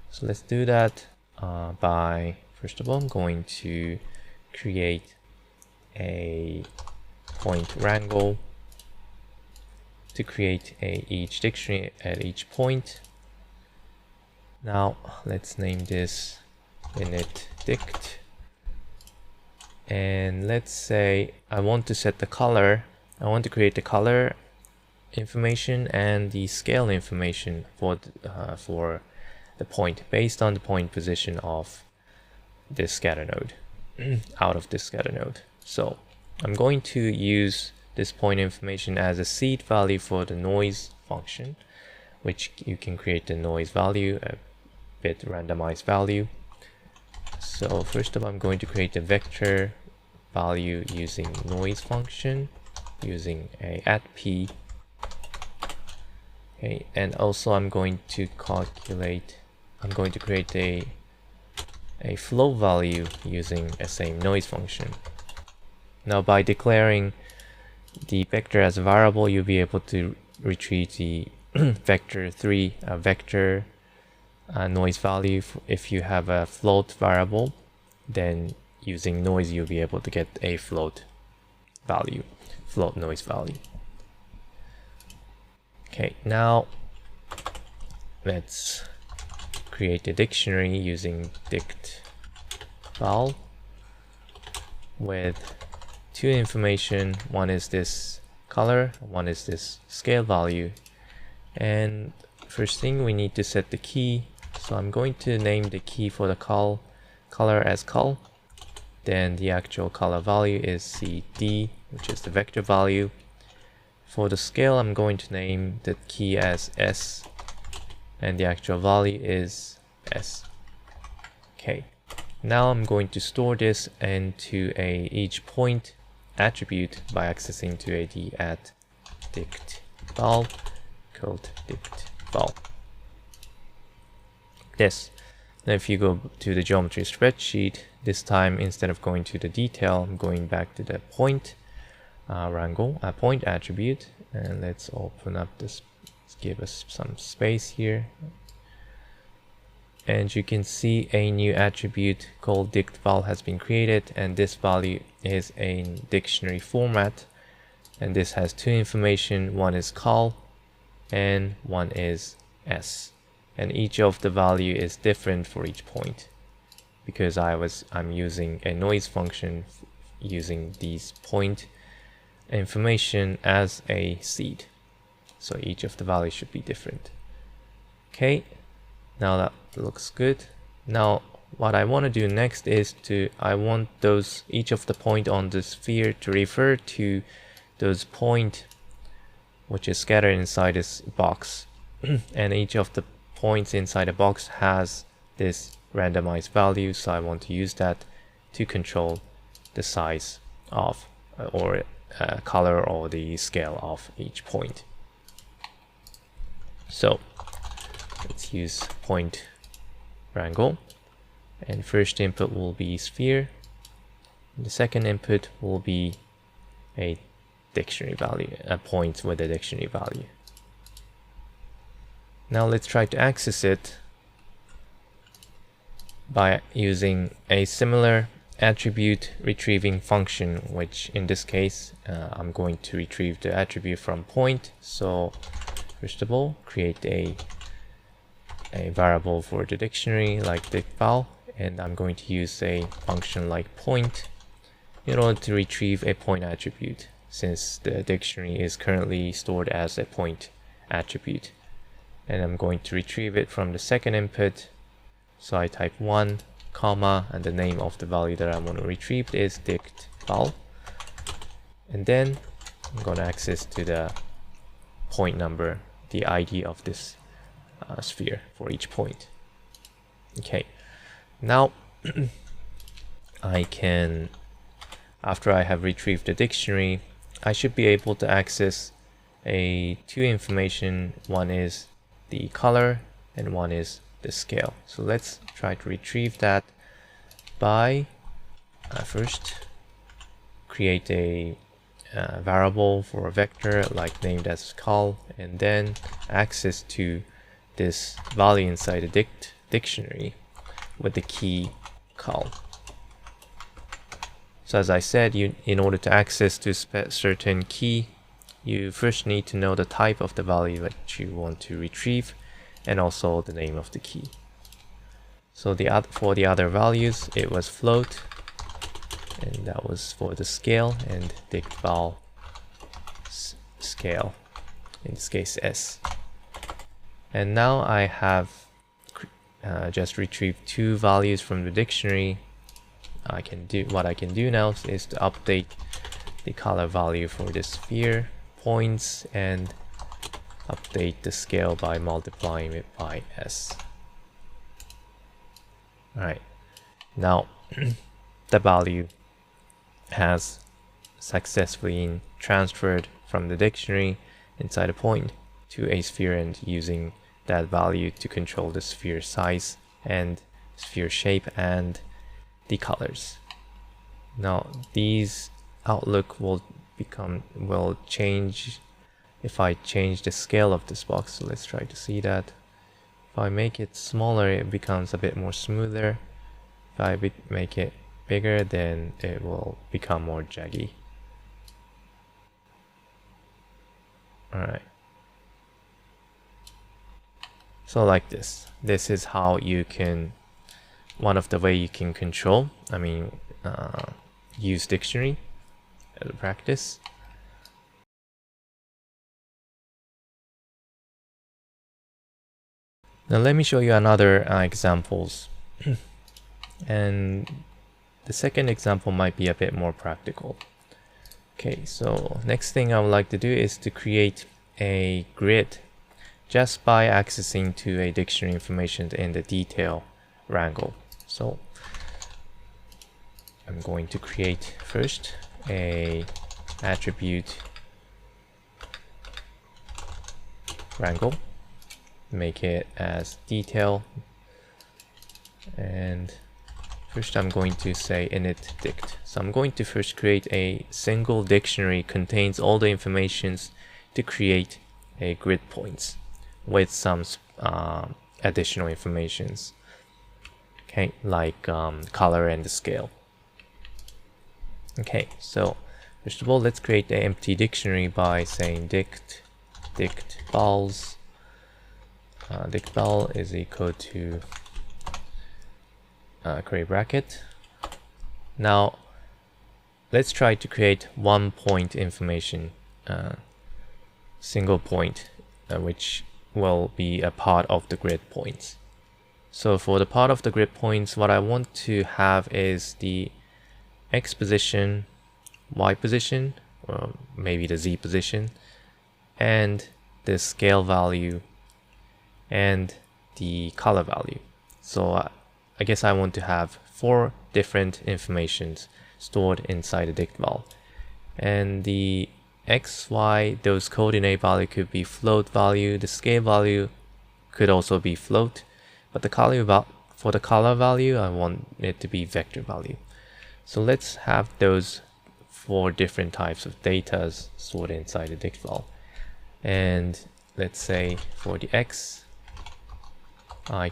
So let's do that by, first of all, I'm going to create a point wrangle to create each dictionary at each point. Now let's name this init dict, and let's say I want to set the color. I want to create the color information and the scale information for the point based on the point position of this scatter node out of this scatter node. So I'm going to use this point information as a seed value for the noise function, which you can create the noise value, a bit randomized value. So first of all, I'm going to create a vector value using noise function using a @p. Okay, and also I'm going to create a flow value using the same noise function. Now by declaring the vector as a variable, you'll be able to retrieve the vector noise value. If you have a float variable, then using noise you'll be able to get a float noise value. Okay, now let's create a dictionary using dict val with two information. One is this color, one is this scale value. And first thing, we need to set the key. So I'm going to name the key for the color as col. Then the actual color value is cd, which is the vector value. For the scale, I'm going to name the key as s, and the actual value is s. Okay, now I'm going to store this into each point attribute by accessing to the at dict val code dict val. This. Now if you go to the geometry spreadsheet, this time instead of going to the detail, I'm going back to the point wrangle, point attribute, and let's open up this. Let's give us some space here, and you can see a new attribute called dict val has been created, and this value is a dictionary format, and this has two information. One is col and one is s, and each of the value is different for each point because I'm using a noise function using these point information as a seed, so each of the values should be different. Okay, now that looks good. Now what I want to do next is I want each of the point on the sphere to refer to those point which is scattered inside this box and each of the points inside the box has this randomized value, so I want to use that to control the size of or color or the scale of each point. So let's use point wrangle, and first input will be sphere, and the second input will be a dictionary value, a point with a dictionary value. Now let's try to access it by using a similar attribute retrieving function, which in this case I'm going to retrieve the attribute from point. So first of all, create a variable for the dictionary like dict val, and I'm going to use a function like point in order to retrieve a point attribute, since the dictionary is currently stored as a point attribute. And I'm going to retrieve it from the second input. So I type 1, comma, and the name of the value that I want to retrieve is dict val. And then I'm going to access to the point number, the ID of this sphere for each point. Okay, now I can, after I have retrieved the dictionary, I should be able to access two information. One is the color and one is the scale. So let's try to retrieve that by first create a variable for a vector like named as col, and then access to this value inside the dictionary with the key col. So as I said, in order to access to a certain key, you first need to know the type of the value that you want to retrieve and also the name of the key. So for the other values, it was float, and that was for the scale, and dict val scale, in this case s. And now I have just retrieved two values from the dictionary. What I can do now is to update the color value for the sphere points and update the scale by multiplying it by s. Alright, now the value has successfully transferred from the dictionary inside a point to a sphere, and using that value to control the sphere size and sphere shape and the colors. Now these outlook will change if I change the scale of this box. So let's try to see that. If I make it smaller, it becomes a bit more smoother. If I make it bigger, then it will become more jaggy. Alright. So like this. This is how you can, one of the way you can control, use dictionary as a practice. Now let me show you another examples. And the second example might be a bit more practical. Okay, so next thing I would like to do is to create a grid just by accessing to a dictionary information in the detail wrangle. So I'm going to create first a attribute wrangle, make it as detail, and first I'm going to say init dict. So I'm going to first create a single dictionary contains all the informations to create a grid points with some additional informations, okay, like color and the scale. Okay, so first of all, let's create an empty dictionary by saying dict vals. Dict val is equal to curly bracket. Now let's try to create one point information, single point, which will be a part of the grid points. So for the part of the grid points, what I want to have is the x position, y position, or maybe the z position, and the scale value and the color value. So I guess I want to have 4 different informations stored inside the dict val. And the x, y, those coordinate value could be float value. The scale value could also be float, but for the color value, I want it to be vector value. So let's have those 4 different types of data stored inside the dict val. And let's say for the x, I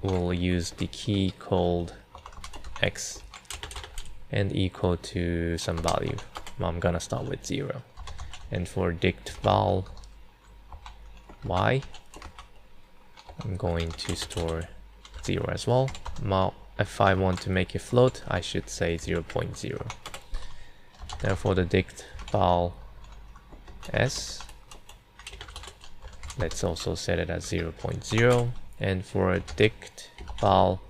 will use the key called x and equal to some value. I'm gonna start with 0. And for dict val y, I'm going to store 0 as well. Now if I want to make it float, I should say 0.0. Now for the dict val s, let's also set it as 0.0. And for a dict val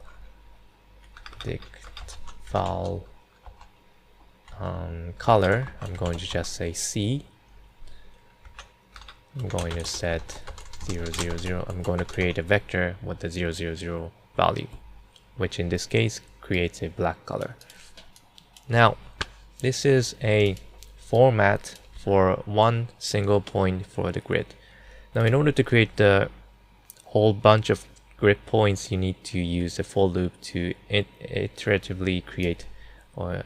color, I'm going to just say C. I'm going to set 0, 0, 0. I'm going to create a vector with the 0, 0, 0 value, which in this case creates a black color. Now, this is a format for one single point for the grid. Now, in order to create the whole bunch of grid points, you need to use a for loop to iteratively create or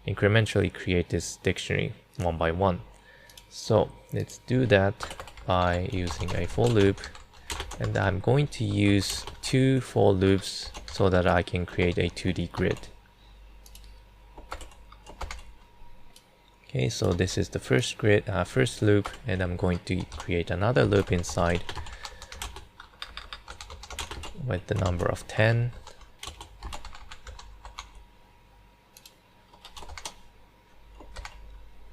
incrementally create this dictionary one by one. So let's do that by using a for loop, and I'm going to use 2 for loops so that I can create a 2D grid. Okay, so this is the first loop, and I'm going to create another loop inside with the number of 10.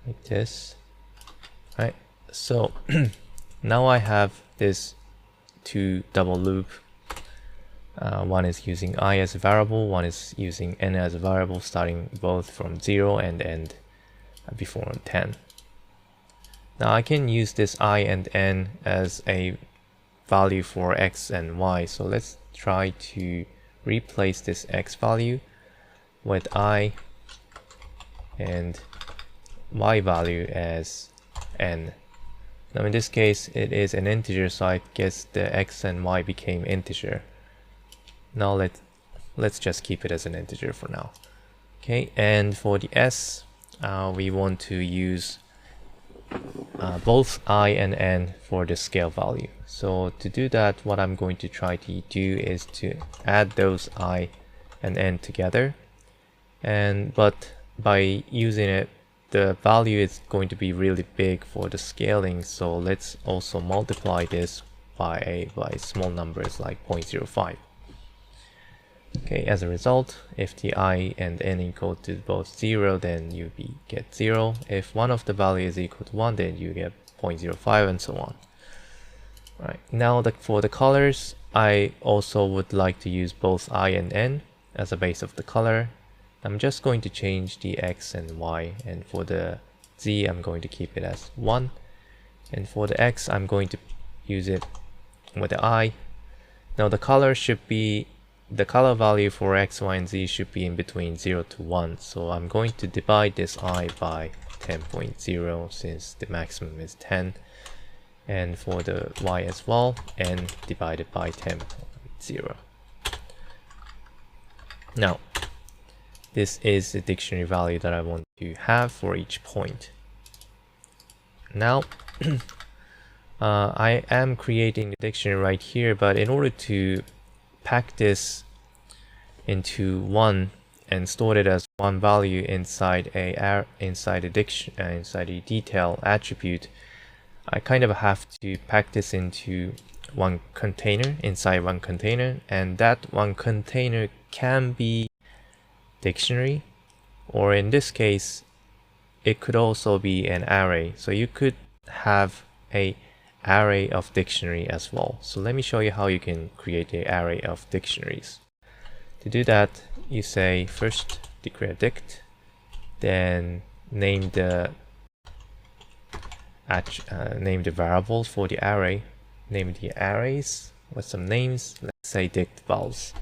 Like this. Right, so now I have this 2 double loop. One is using I as a variable, one is using n as a variable, starting both from 0 and end before 10. Now I can use this I and n as a value for x and y, so let's try to replace this x value with I and y value as n. Now in this case it is an integer, so I guess the x and y became integer. Now let's just keep it as an integer for now. Okay, and for the s, we want to use both I and n for the scale value. So to do that, what I'm going to try to do is to add those I and n together, but by using it, the value is going to be really big for the scaling, so let's also multiply this by small numbers like 0.05. Okay, as a result, if the I and n equal to both 0, then you get 0. If one of the values is equal to 1, then you get 0.05 and so on. Right, now for the colors, I also would like to use both I and n as a base of the color. I'm just going to change the x and y, and for the z I'm going to keep it as 1, and for the x I'm going to use it with the I. Now the color value for x, y, and z should be in between 0 to 1, so I'm going to divide this I by 10.0 since the maximum is 10, and for the y as well, n divided by 10.0. Now this is the dictionary value that I want to have for each point. Now I am creating the dictionary right here, but in order to pack this into one and store it as one value inside a detail attribute, I kind of have to pack this into one container, inside one container, and that one container can be dictionary, or in this case it could also be an array, so you could have a array of dictionary as well. So let me show you how you can create an array of dictionaries. To do that, you say first declare dict, then name the variables for the array, name the arrays with some names, let's say dict vals.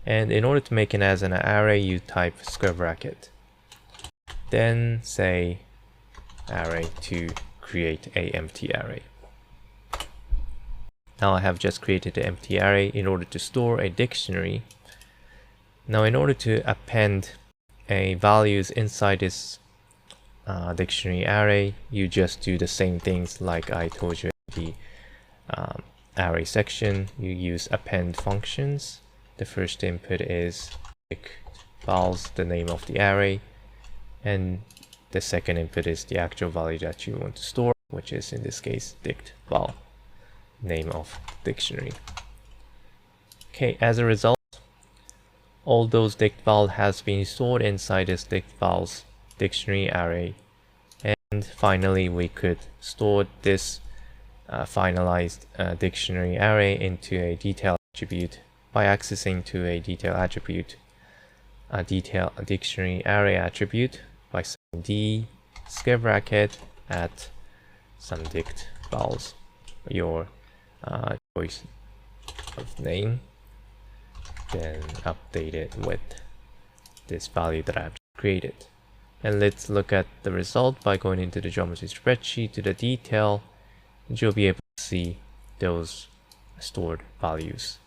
And in order to make it as an array, you type square bracket, then say array to create a empty array. Now I have just created an empty array in order to store a dictionary. Now in order to append a values inside this dictionary array, you just do the same things like I told you in the array section. You use append functions. The first input is dict vals, the name of the array, and the second input is the actual value that you want to store, which is in this case dict val, name of dictionary. Okay, as a result, all those dict vowels has been stored inside this dict vowels dictionary array. And finally, we could store this finalized dictionary array into a detail attribute by accessing to a detail attribute, a dictionary array attribute by saying d square bracket at some dict vowels, your choice of name, then update it with this value that I've created. And let's look at the result by going into the geometry spreadsheet to the detail, and you'll be able to see those stored values.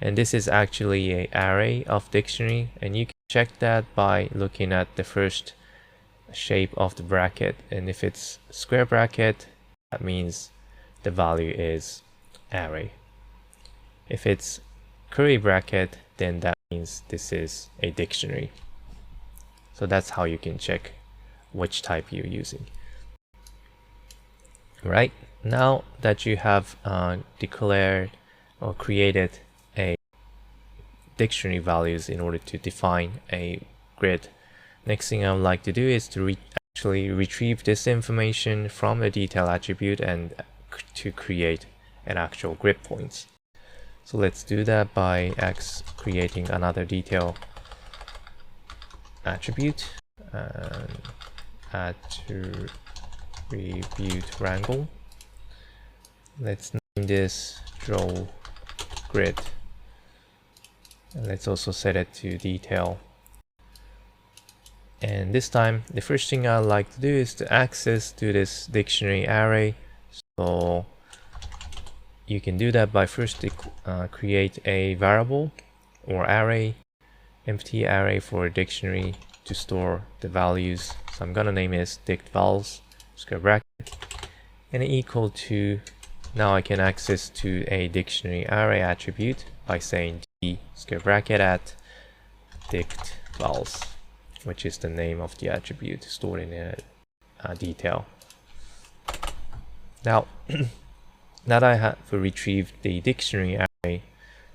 And this is actually an array of dictionary, and you can check that by looking at the first shape of the bracket. And if it's square bracket, that means the value is array. If it's curly bracket, then that means this is a dictionary. So that's how you can check which type you're using. Right, now that you have declared or created a dictionary values in order to define a grid, next thing I would like to do is to actually retrieve this information from the detail attribute and to create an actual grid points. So let's do that by creating another detail attribute, attribute wrangle. Let's name this draw grid, and let's also set it to detail. And this time the first thing I like to do is to access to this dictionary array. So you can do that by first create a variable or array, empty array for a dictionary to store the values. So I'm gonna name it dict vowels square bracket and equal to, now I can access to a dictionary array attribute by saying d square bracket at dict vowels, which is the name of the attribute stored in a detail. Now now that I have retrieved the dictionary array,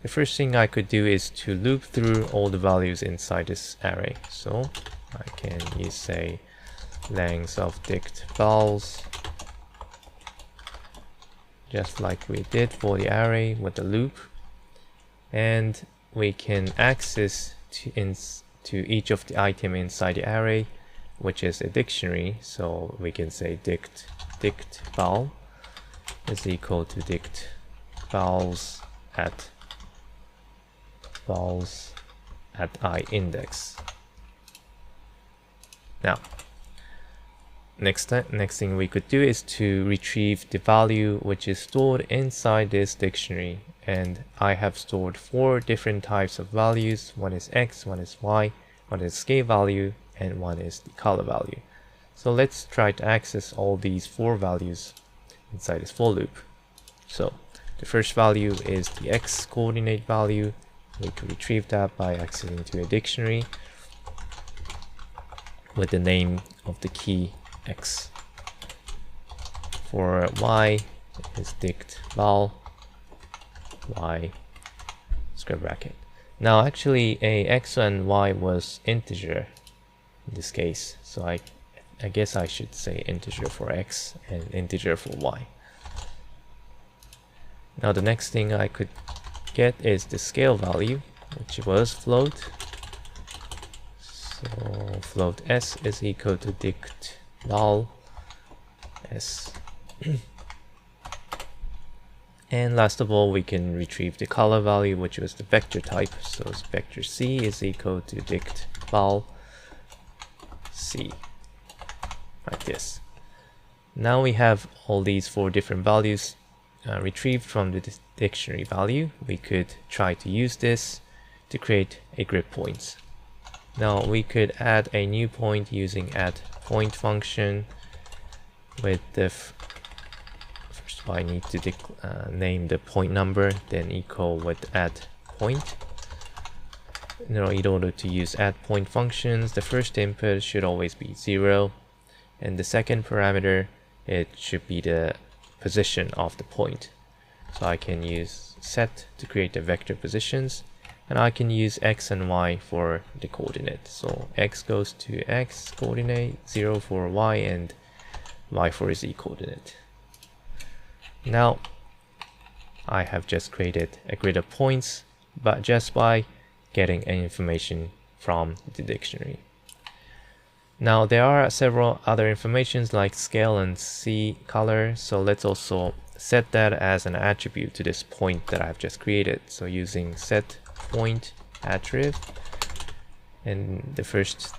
the first thing I could do is to loop through all the values inside this array. So I can use, say, length of dict vowels, just like we did for the array with the loop. And we can access to each of the item inside the array, which is a dictionary. So we can say dict vowel is equal to dict vowels at I index. Now next thing we could do is to retrieve the value which is stored inside this dictionary, and I have stored 4 different types of values. One is x, one is y, one is scale value, and one is the color value. So let's try to access all these 4 values inside this for loop. So the first value is the x coordinate value. We can retrieve that by accessing to a dictionary with the name of the key x. For y is dict val y square bracket. Now actually a x and y was integer in this case, so I guess I should say integer for x and integer for y. Now the next thing I could get is the scale value, which was float. So float s is equal to dict val s. And last of all, we can retrieve the color value, which was the vector type. So vector c is equal to dict val c, like this. Now we have all these 4 different values retrieved from the dictionary value. We could try to use this to create a grid points. Now we could add a new point using add point function with the first of all I need to name the point number, then equal with add point. Now in order to use add point functions, the first input should always be 0, and the second parameter, it should be the position of the point. So I can use set to create the vector positions, and I can use x and y for the coordinate. So x goes to x coordinate, 0 for y, and y for z coordinate. Now I have just created a grid of points, but just by getting information from the dictionary. Now there are several other informations like scale and C color, so let's also set that as an attribute to this point that I've just created. So using set point attrib, and the first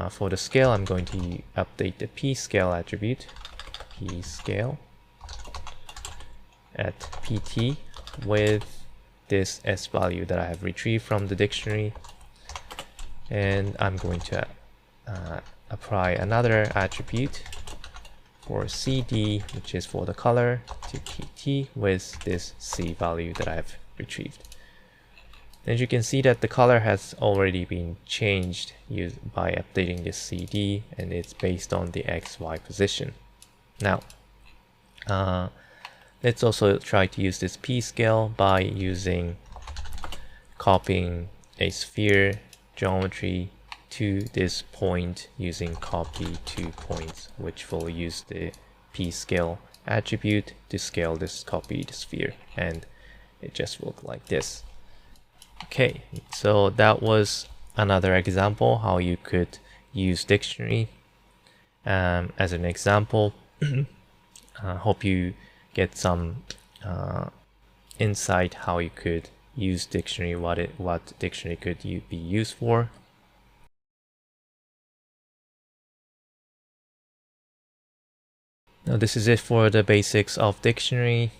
for the scale, I'm going to update the p scale attribute, p scale at pt with this s value that I have retrieved from the dictionary, and I'm going to apply another attribute for cd, which is for the color, to pt with this c value that I've retrieved. As you can see that the color has already been changed by updating this cd, and it's based on the xy position. Now let's also try to use this p scale by using copying a sphere geometry to this point using copy to points, which will use the p scale attribute to scale this copied sphere, and it just will look like this. Okay, so that was another example how you could use dictionary as an example. Hope you get some insight how you could use dictionary, what dictionary could be used for. Now this is it for the basics of dictionary.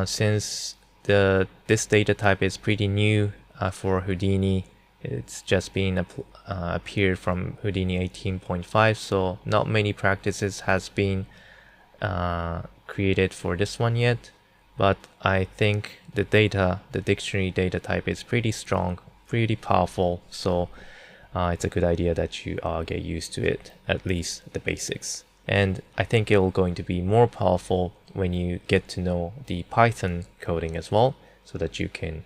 Since this data type is pretty new for Houdini, it's just been appeared from Houdini 18.5, so not many practices has been created for this one yet, but I think the dictionary data type is pretty strong, pretty powerful, so it's a good idea that you get used to it, at least the basics. And I think it will going to be more powerful when you get to know the Python coding as well, so that you can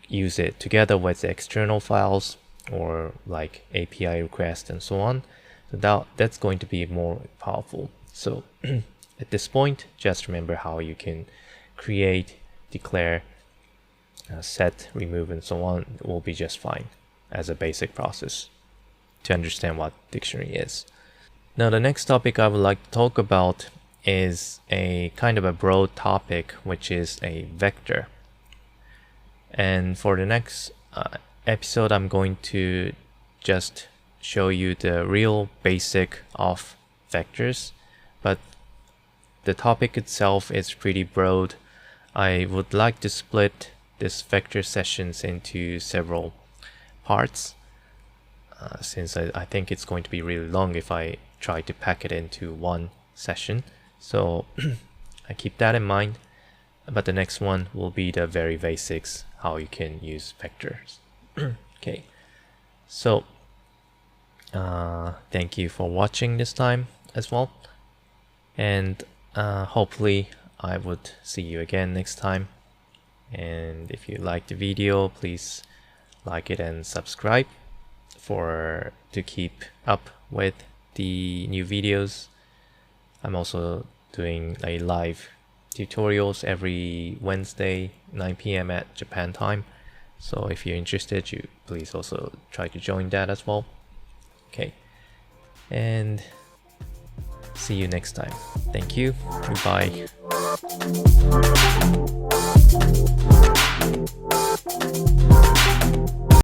use it together with the external files or like API requests and so on. So that's going to be more powerful. So at this point, just remember how you can create, declare, set, remove, and so on. It will be just fine as a basic process to understand what dictionary is. Now the next topic I would like to talk about is a kind of a broad topic, which is a vector. And for the next episode, I'm going to just show you the real basic of vectors, but the topic itself is pretty broad. I would like to split this vector sessions into several parts, since I think it's going to be really long if I try to pack it into one session. So I keep that in mind, but the next one will be the very basics, how you can use vectors. Okay, so thank you for watching this time as well, and hopefully I would see you again next time. And if you like the video, please like it and subscribe to keep up with the new videos. I'm also doing a live tutorials every Wednesday 9 p.m. at Japan time, so if you're interested, you please also try to join that as well. Okay, and see you next time. Thank you. Goodbye.